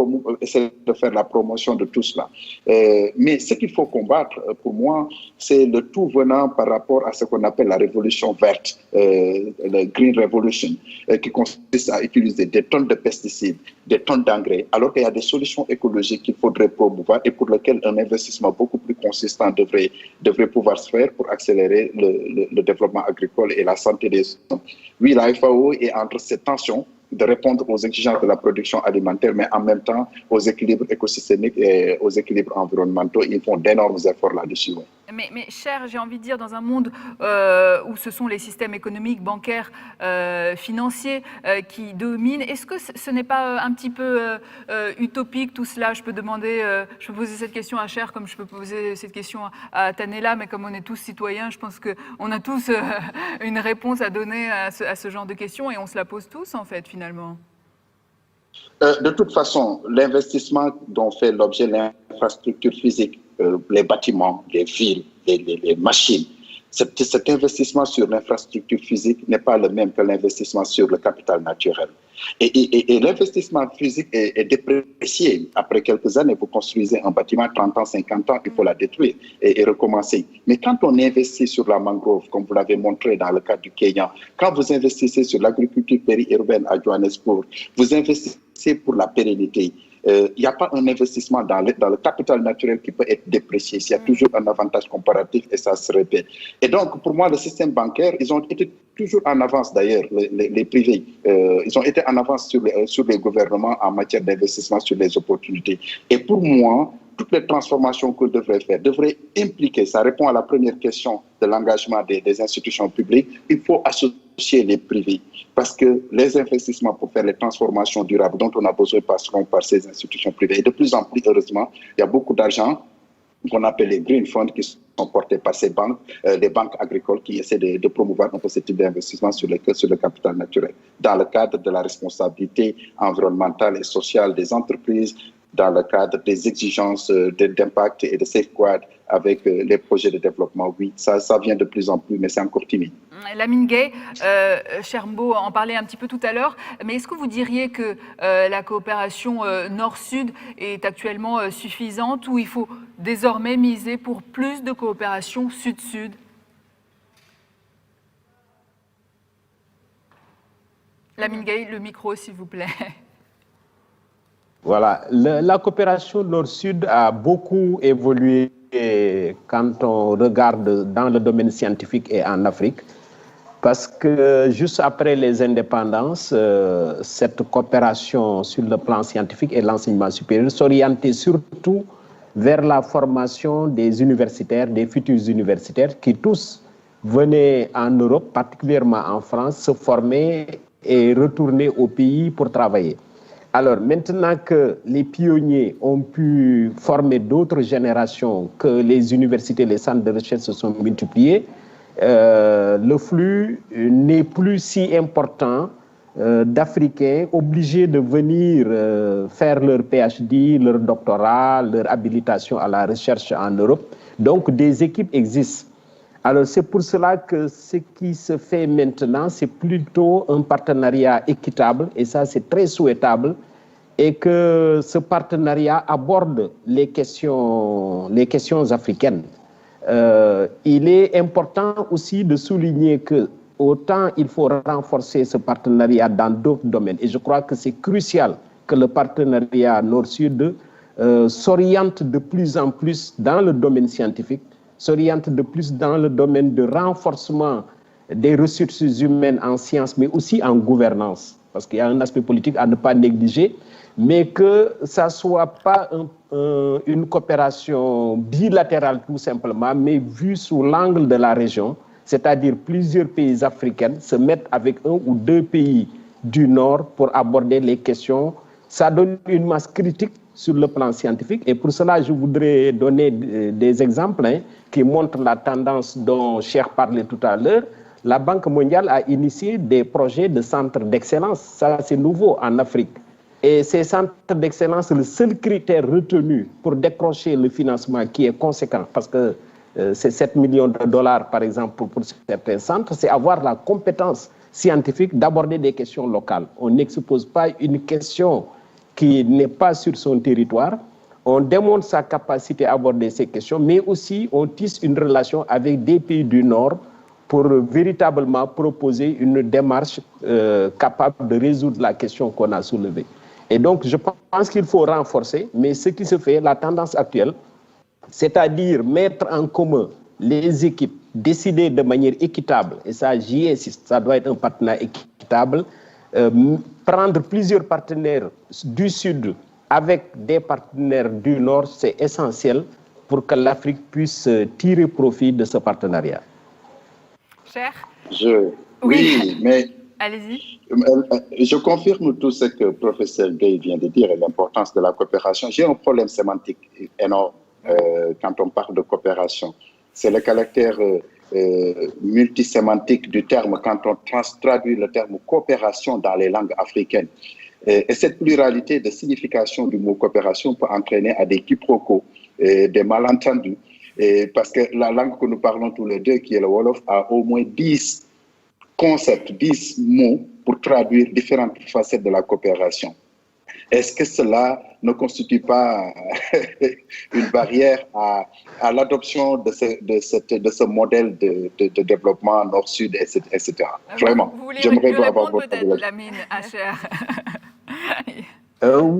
essaie de faire la promotion de tout cela. Mais ce qu'il faut combattre, pour moi, c'est le tout venant par rapport à ce qu'on appelle la révolution verte, la Green Revolution, qui consiste à utiliser des tonnes de pesticides, des tonnes d'engrais, alors qu'il y a des solutions écologiques qu'il faudrait promouvoir et pour lesquelles un investissement beaucoup plus consistant devrait pouvoir se faire pour accélérer le développement agricole et la santé des hommes. Oui, la FAO est entre ces tensions de répondre aux exigences de la production alimentaire, mais en même temps aux équilibres écosystémiques et aux équilibres environnementaux. Ils font d'énormes efforts là-dessus. Mais cher, j'ai envie de dire, dans un monde où ce sont les systèmes économiques, bancaires, financiers qui dominent, est-ce que ce n'est pas un petit peu utopique tout cela? Je peux poser cette question à Cher comme je peux poser cette question à Tanela, mais comme on est tous citoyens, je pense qu'on a tous une réponse à donner à ce genre de questions et on se la pose tous en fait finalement. De toute façon, l'investissement dont fait l'objet l'infrastructure physique, les bâtiments, les villes, les machines, cet investissement sur l'infrastructure physique n'est pas le même que l'investissement sur le capital naturel. Et l'investissement physique est déprécié. Après quelques années, vous construisez un bâtiment, 30 ans, 50 ans, il faut la détruire et recommencer. Mais quand on investit sur la mangrove, comme vous l'avez montré dans le cas du Kenya, quand vous investissez sur l'agriculture périurbaine à Johannesburg, vous investissez pour la pérennité. Il n'y a pas un investissement dans le capital naturel qui peut être déprécié. Il y a toujours un avantage comparatif et ça se répète. Et donc, pour moi, le système bancaire, ils ont été toujours en avance d'ailleurs, les privés. Ils ont été en avance sur les gouvernements en matière d'investissement sur les opportunités. Et pour moi, toutes les transformations qu'on devrait faire devraient impliquer, ça répond à la première question de l'engagement des institutions publiques, il faut associer les privés. Parce que les investissements pour faire les transformations durables dont on a besoin passeront par ces institutions privées. Et de plus en plus, heureusement, il y a beaucoup d'argent qu'on appelle les green funds qui sont portés par ces banques, les banques agricoles qui essaient de promouvoir un peu ce type d'investissement sur le capital naturel, dans le cadre de la responsabilité environnementale et sociale des entreprises, dans le cadre des exigences d'impact et de safeguard avec les projets de développement. Oui, ça vient de plus en plus, mais c'est encore timide. Lamine Gueye, Chermbo en parlait un petit peu tout à l'heure, mais est-ce que vous diriez que la coopération Nord-Sud est actuellement suffisante ou il faut désormais miser pour plus de coopération Sud-Sud? Lamine Gueye, le micro s'il vous plaît. Voilà, la coopération Nord-Sud a beaucoup évolué quand on regarde dans le domaine scientifique et en Afrique, parce que juste après les indépendances, cette coopération sur le plan scientifique et l'enseignement supérieur s'orientait surtout vers la formation des universitaires, des futurs universitaires qui tous venaient en Europe, particulièrement en France, se former et retourner au pays pour travailler. Alors, maintenant que les pionniers ont pu former d'autres générations, que les universités, les centres de recherche se sont multipliés, le flux n'est plus si important d'Africains obligés de venir faire leur PhD, leur doctorat, leur habilitation à la recherche en Europe. Donc, des équipes existent. Alors, c'est pour cela que ce qui se fait maintenant, c'est plutôt un partenariat équitable, et ça, c'est très souhaitable, et que ce partenariat aborde les questions africaines. Il est important aussi de souligner que autant il faut renforcer ce partenariat dans d'autres domaines. Et je crois que c'est crucial que le partenariat Nord-Sud s'oriente de plus en plus dans le domaine scientifique, s'oriente de plus dans le domaine de renforcement des ressources humaines en sciences, mais aussi en gouvernance. Parce qu'il y a un aspect politique à ne pas négliger, mais que ça ne soit pas une coopération bilatérale tout simplement, mais vue sous l'angle de la région, c'est-à-dire plusieurs pays africains se mettent avec un ou deux pays du Nord pour aborder les questions. Ça donne une masse critique sur le plan scientifique, et pour cela, je voudrais donner des exemples qui montrent la tendance dont Cheikh parlait tout à l'heure. La Banque mondiale a initié des projets de centres d'excellence. Ça, c'est nouveau en Afrique. Et ces centres d'excellence, le seul critère retenu pour décrocher le financement qui est conséquent, parce que c'est 7 millions de dollars, par exemple, pour certains centres, c'est avoir la compétence scientifique d'aborder des questions locales. On n'expose pas une question qui n'est pas sur son territoire. On démontre sa capacité à aborder ces questions, mais aussi on tisse une relation avec des pays du Nord pour véritablement proposer une démarche capable de résoudre la question qu'on a soulevée. Et donc, je pense qu'il faut renforcer, mais ce qui se fait, la tendance actuelle, c'est-à-dire mettre en commun les équipes, décider de manière équitable, et ça, j'y insiste, ça doit être un partenariat équitable, prendre plusieurs partenaires du Sud avec des partenaires du Nord, c'est essentiel pour que l'Afrique puisse tirer profit de ce partenariat. Cher ? Oui, mais allez-y. Je confirme tout ce que le professeur Gay vient de dire et l'importance de la coopération. J'ai un problème sémantique énorme quand on parle de coopération. C'est le caractère multisémantique du terme quand on traduit le terme coopération dans les langues africaines. Et cette pluralité de signification du mot coopération peut entraîner à des quiproquos, des malentendus. Parce que la langue que nous parlons tous les deux, qui est le Wolof, a au moins 10 concepts, 10 mots pour traduire différentes facettes de la coopération. Est-ce que cela ne constitue pas une barrière à l'adoption de ce modèle de développement nord-sud, etc. Vraiment, j'aimerais avoir votre avis. Lamine Acher.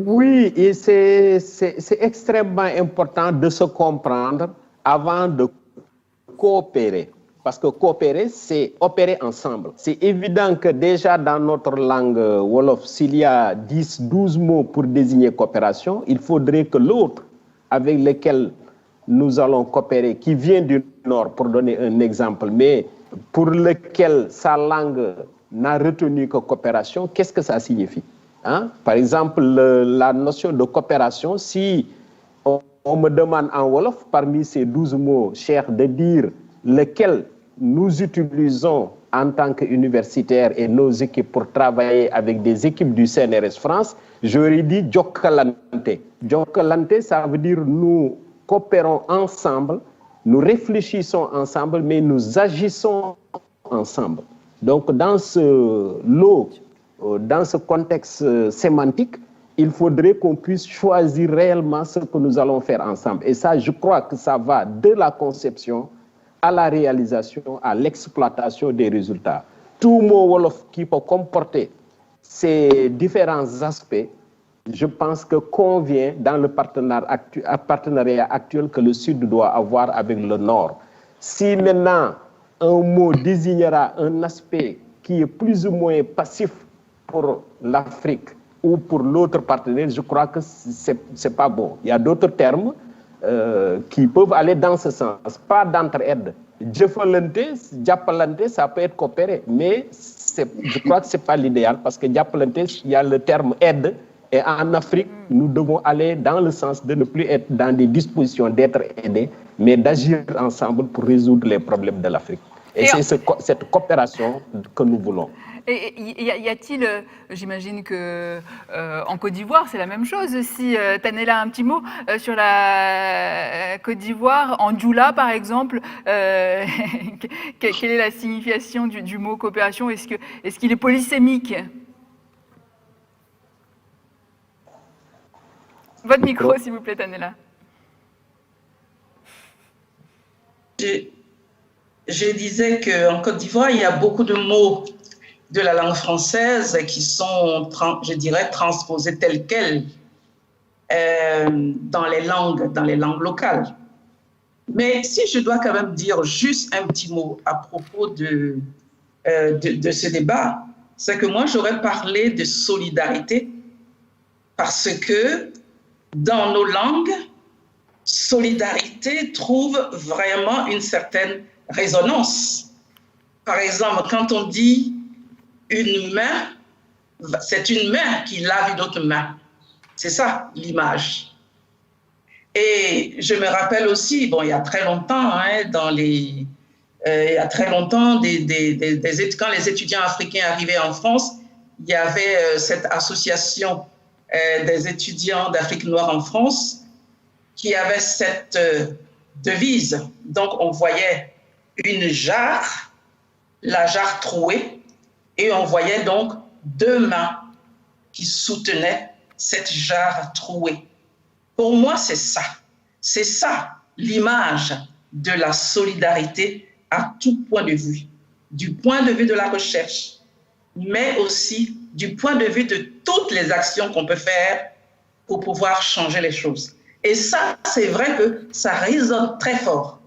Oui, et c'est extrêmement important de se comprendre avant de coopérer. Parce que coopérer, c'est opérer ensemble. C'est évident que déjà dans notre langue Wolof, s'il y a 10, 12 mots pour désigner coopération, il faudrait que l'autre avec lequel nous allons coopérer, qui vient du Nord, pour donner un exemple, mais pour lequel sa langue n'a retenu que coopération, qu'est-ce que ça signifie? Par exemple, la notion de coopération, si on me demande en Wolof, parmi ces 12 mots, cher, de dire lequel nous utilisons en tant qu'universitaires et nos équipes pour travailler avec des équipes du CNRS France, j'aurais dit Jokkalante. Jokkalante, ça veut dire nous coopérons ensemble, nous réfléchissons ensemble, mais nous agissons ensemble. Donc dans ce lot, dans ce contexte sémantique, il faudrait qu'on puisse choisir réellement ce que nous allons faire ensemble. Et ça, je crois que ça va de la conception à la réalisation, à l'exploitation des résultats. Tout mot Wolof qui peut comporter ces différents aspects, je pense que convient dans le partenariat actuel que le Sud doit avoir avec le Nord. Si maintenant un mot désignera un aspect qui est plus ou moins passif pour l'Afrique ou pour l'autre partenaire, je crois que ce n'est pas bon. Il y a d'autres termes qui peuvent aller dans ce sens, pas d'entraide. Jëfalante, jàppalante, ça peut être coopérer, mais je crois que ce n'est pas l'idéal parce que jàppalante, il y a le terme aide, et en Afrique, nous devons aller dans le sens de ne plus être dans des dispositions d'être aidés, mais d'agir ensemble pour résoudre les problèmes de l'Afrique. Et c'est cette coopération que nous voulons. Et y a-t-il, j'imagine que en Côte d'Ivoire, c'est la même chose. Si Tanella, un petit mot sur la Côte d'Ivoire, en Djoula par exemple, quelle est la signification du mot coopération? Est-ce qu'il est polysémique? Votre micro, s'il vous plaît, Tanella. Je disais qu'en Côte d'Ivoire, il y a beaucoup de mots de la langue française qui sont, je dirais, transposés tels quels dans les langues locales. Mais si je dois quand même dire juste un petit mot à propos de ce débat, c'est que moi, j'aurais parlé de solidarité parce que dans nos langues, solidarité trouve vraiment une certaine résonance. Par exemple, quand on dit une main, c'est une main qui lave une autre main. C'est ça l'image. Et je me rappelle aussi, bon, il y a très longtemps, quand les étudiants africains arrivaient en France, il y avait cette association des étudiants d'Afrique noire en France qui avait cette devise. Donc, on voyait une jarre, la jarre trouée, et on voyait donc deux mains qui soutenaient cette jarre trouée. Pour moi, c'est ça. C'est ça l'image de la solidarité à tout point de vue. Du point de vue de la recherche, mais aussi du point de vue de toutes les actions qu'on peut faire pour pouvoir changer les choses. Et ça, c'est vrai que ça résonne très fort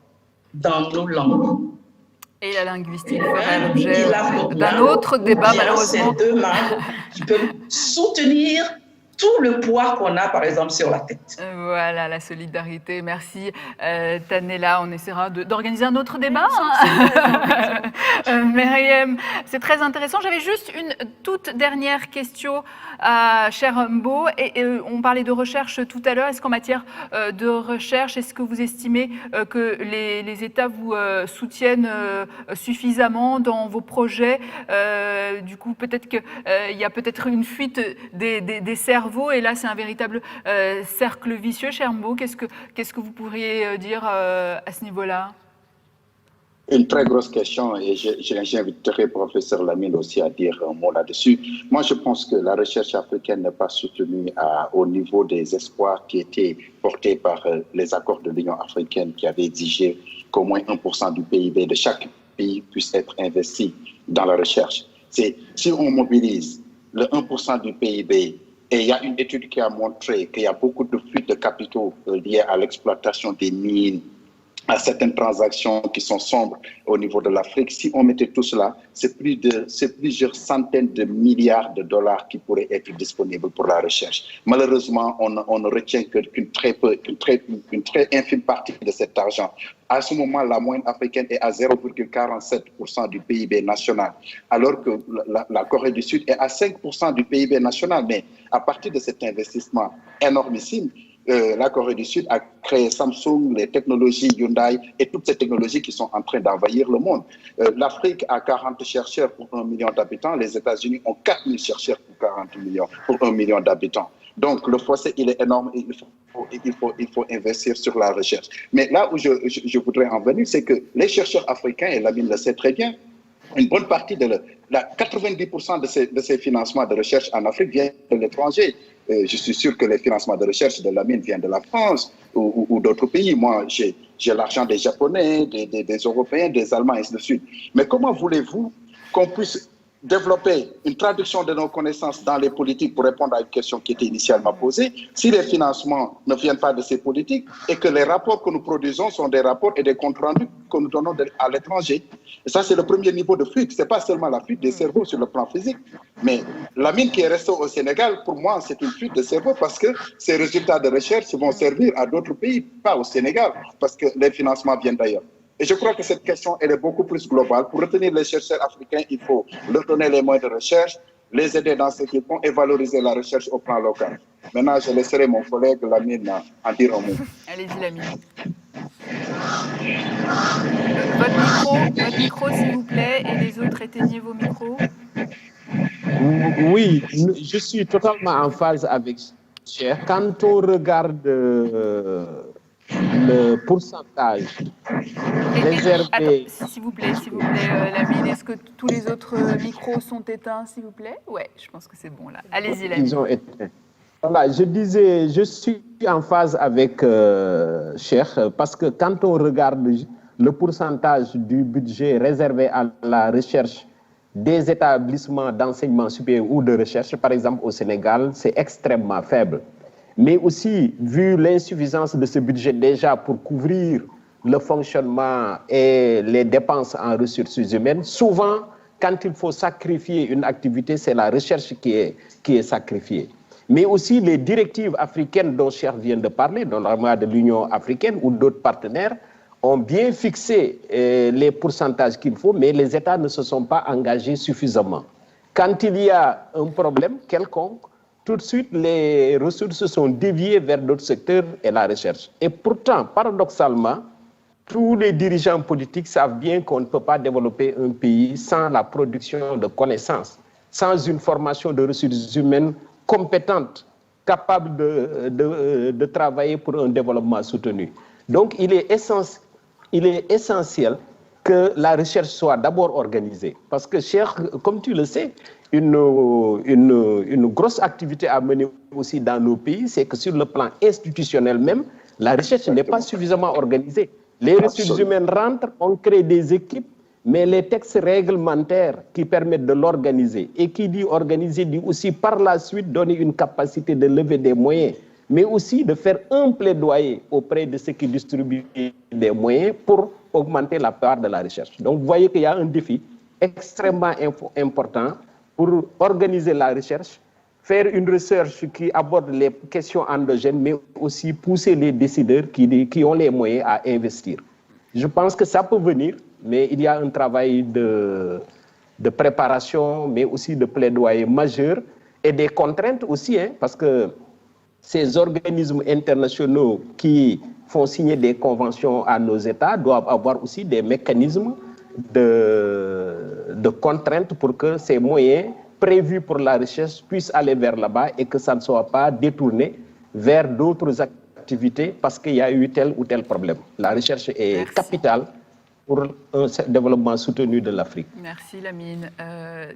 dans nos langues. Et la linguistique ferait l'objet d'un autre débat, malheureusement. Ces deux mains qui peuvent soutenir tout le poids qu'on a, par exemple, sur la tête. Voilà, la solidarité. Merci, Tanella. On essaiera d'organiser un autre débat. Myriam, c'est très intéressant. J'avais juste une toute dernière question à cher Mbo. On parlait de recherche tout à l'heure. Est-ce qu'en matière de recherche, est-ce que vous estimez que les États vous soutiennent suffisamment dans vos projets? Du coup, peut-être qu'il y a peut-être une fuite des cerveaux. Et là, c'est un véritable cercle vicieux. Cher Mbo, qu'est-ce que vous pourriez dire à ce niveau-là? Une très grosse question et j'inviterai le professeur Lamine aussi à dire un mot là-dessus. Moi, je pense que la recherche africaine n'est pas soutenue au niveau des espoirs qui étaient portés par les accords de l'Union africaine qui avaient exigé qu'au moins 1% du PIB de chaque pays puisse être investi dans la recherche. Si on mobilise le 1% du PIB, et il y a une étude qui a montré qu'il y a beaucoup de fuites de capitaux liées à l'exploitation des mines, à certaines transactions qui sont sombres au niveau de l'Afrique. Si on mettait tout cela, c'est plusieurs centaines de milliards de dollars qui pourraient être disponibles pour la recherche. Malheureusement, on ne retient qu'une très infime partie de cet argent. À ce moment, la moyenne africaine est à 0,47% du PIB national, alors que la Corée du Sud est à 5% du PIB national. Mais à partir de cet investissement énormissime, la Corée du Sud a créé Samsung, les technologies Hyundai et toutes ces technologies qui sont en train d'envahir le monde. L'Afrique a 40 chercheurs pour 1 million d'habitants. Les États-Unis ont 4000 chercheurs pour 1 million d'habitants. Donc, le fossé, il est énorme et il faut investir sur la recherche. Mais là où je voudrais en venir, c'est que les chercheurs africains, et Lamine le sait très bien, une bonne partie 90% de ces financements de recherche en Afrique viennent de l'étranger. Je suis sûr que les financements de recherche de la mine viennent de la France ou d'autres pays. Moi, j'ai l'argent des Japonais, des Européens, des Allemands, et ainsi de suite. Mais comment voulez-vous qu'on puisse développer une traduction de nos connaissances dans les politiques pour répondre à une question qui était initialement posée, si les financements ne viennent pas de ces politiques et que les rapports que nous produisons sont des rapports et des comptes rendus que nous donnons à l'étranger? Et ça, c'est le premier niveau de fuite. Ce n'est pas seulement la fuite des cerveaux sur le plan physique, mais la mine qui est restée au Sénégal, pour moi, c'est une fuite de cerveau parce que ces résultats de recherche vont servir à d'autres pays, pas au Sénégal, parce que les financements viennent d'ailleurs. Et je crois que cette question, elle est beaucoup plus globale. Pour retenir les chercheurs africains, il faut leur donner les moyens de recherche, les aider dans ce qu'ils font et valoriser la recherche au plan local. Maintenant, je laisserai mon collègue Lamine en dire un mot. Allez-y, Lamine. Votre micro, s'il vous plaît, et les autres, éteignez vos micros. Oui, je suis totalement en phase avec Cher. Quand on regarde le pourcentage réservé... S'il vous plaît, Lamine, est-ce que tous les autres micros sont éteints, s'il vous plaît? Ouais, je pense que c'est bon là. Allez-y, Lamine. Ils ont éteint. Voilà, je disais, je suis en phase avec Cher, parce que quand on regarde le pourcentage du budget réservé à la recherche des établissements d'enseignement supérieur ou de recherche, par exemple au Sénégal, c'est extrêmement faible. Mais aussi, vu l'insuffisance de ce budget déjà pour couvrir le fonctionnement et les dépenses en ressources humaines, souvent, quand il faut sacrifier une activité, c'est la recherche qui est sacrifiée. Mais aussi les directives africaines dont Cher vient de parler, notamment de l'Union africaine ou d'autres partenaires, ont bien fixé les pourcentages qu'il faut, mais les États ne se sont pas engagés suffisamment. Quand il y a un problème quelconque, tout de suite, les ressources sont déviées vers d'autres secteurs et la recherche. Et pourtant, paradoxalement, tous les dirigeants politiques savent bien qu'on ne peut pas développer un pays sans la production de connaissances, sans une formation de ressources humaines compétentes, capables de travailler pour un développement soutenu. Donc, il est essentiel que la recherche soit d'abord organisée. Parce que, Cher, comme tu le sais, une grosse activité à mener aussi dans nos pays, c'est que sur le plan institutionnel même, la recherche n'est pas suffisamment organisée. Les ressources humaines rentrent, on crée des équipes, mais les textes réglementaires qui permettent de l'organiser, et qui dit organiser, dit aussi par la suite donner une capacité de lever des moyens, mais aussi de faire un plaidoyer auprès de ceux qui distribuent des moyens pour augmenter la part de la recherche. Donc vous voyez qu'il y a un défi extrêmement important pour organiser la recherche, faire une recherche qui aborde les questions endogènes, mais aussi pousser les décideurs qui ont les moyens à investir. Je pense que ça peut venir, mais il y a un travail de préparation, mais aussi de plaidoyer majeur, et des contraintes aussi, parce que ces organismes internationaux qui font signer des conventions à nos États doivent avoir aussi des mécanismes de contraintes pour que ces moyens prévus pour la recherche puissent aller vers là-bas et que ça ne soit pas détourné vers d'autres activités parce qu'il y a eu tel ou tel problème. La recherche est capitale pour un développement soutenu de l'Afrique. Merci Lamine.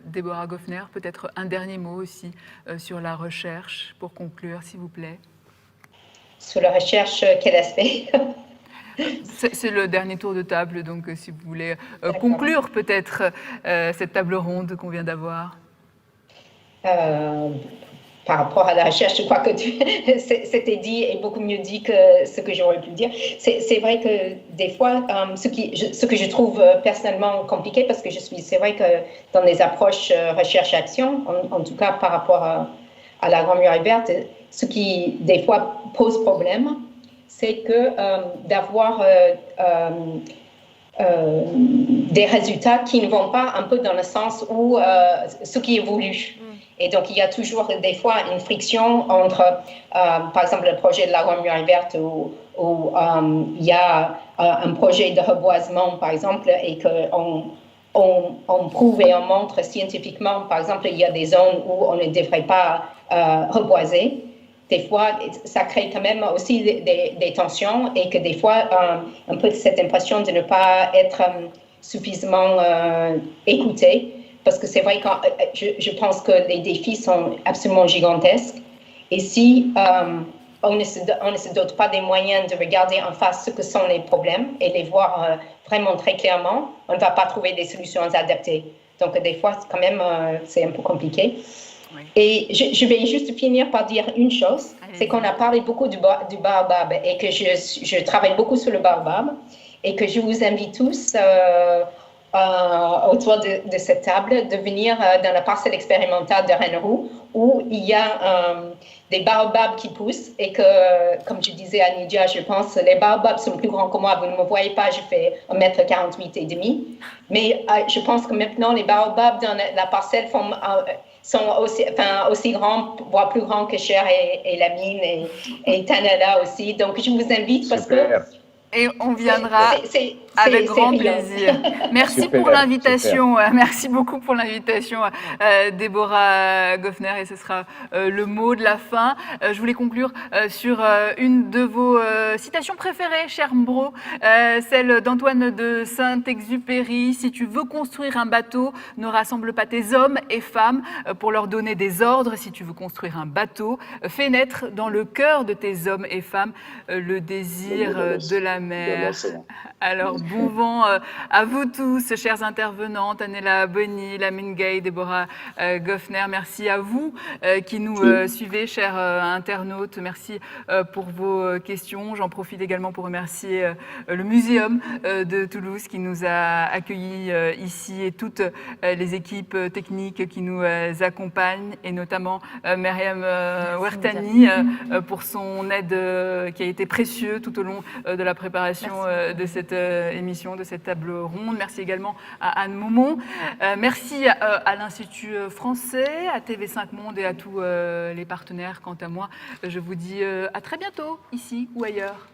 Déborah Goffner, peut-être un dernier mot aussi sur la recherche pour conclure, s'il vous plaît. Sur la recherche, quel aspect? C'est le dernier tour de table, donc si vous voulez conclure peut-être cette table ronde qu'on vient d'avoir. Par rapport à la recherche, je crois que c'était dit et beaucoup mieux dit que ce que j'aurais pu dire. C'est vrai que des fois, ce que je trouve personnellement compliqué, parce que c'est vrai que dans les approches recherche-action, en tout cas par rapport à la Grande Muraille Verte, ce qui des fois pose problème, c'est que d'avoir des résultats qui ne vont pas un peu dans le sens où ce qui est voulu. Et donc, il y a toujours des fois une friction entre, par exemple, le projet de la Grande Muraille Verte où il y a un projet de reboisement, par exemple, et qu'on prouve et on montre scientifiquement, par exemple, il y a des zones où on ne devrait pas reboiser. Des fois, ça crée quand même aussi des tensions et que des fois, un peu cette impression de ne pas être suffisamment écouté. Parce que c'est vrai que je pense que les défis sont absolument gigantesques. Et si on ne se dote pas des moyens de regarder en face ce que sont les problèmes et les voir vraiment très clairement, on ne va pas trouver des solutions adaptées. Donc des fois, quand même, c'est un peu compliqué. Oui. Et je vais juste finir par dire une chose, c'est qu'on a parlé beaucoup du baobab et que je travaille beaucoup sur le baobab et que je vous invite tous autour de cette table de venir dans la parcelle expérimentale de Rennes-Roux où il y a des baobabs qui poussent et que, comme je disais à Nidia, je pense les baobabs sont plus grands que moi. Vous ne me voyez pas, je fais 1,48 m et demi. Mais je pense que maintenant, les baobabs dans la parcelle sont aussi grands, voire plus grands que Cher et Lamine et Tanela aussi. Donc, je vous invite parce que... Et on viendra... Avec grand riant. plaisir. Merci Super, pour l'invitation. Merci beaucoup pour l'invitation, Déborah Goffner. Et ce sera le mot de la fin. Je voulais conclure sur une de vos citations préférées, cher Mbro, celle d'Antoine de Saint-Exupéry. Si tu veux construire un bateau, ne rassemble pas tes hommes et femmes pour leur donner des ordres. Si tu veux construire un bateau, fais naître dans le cœur de tes hommes et femmes le désir de la mer. Alors, bon vent à vous tous, chers intervenants, Tanela Boni, Lamine Gay, Déborah Goffner. Merci à vous qui nous suivez, chers internautes. Merci pour vos questions. J'en profite également pour remercier le Muséum de Toulouse qui nous a accueillis ici et toutes les équipes techniques qui nous accompagnent et notamment Myriam Ouertani pour son aide qui a été précieuse tout au long de la préparation de cette émission, de cette table ronde. Merci également à Anne Maumont. Merci à l'Institut français, à TV5 Monde et à tous les partenaires. Quant à moi, je vous dis à très bientôt, ici ou ailleurs.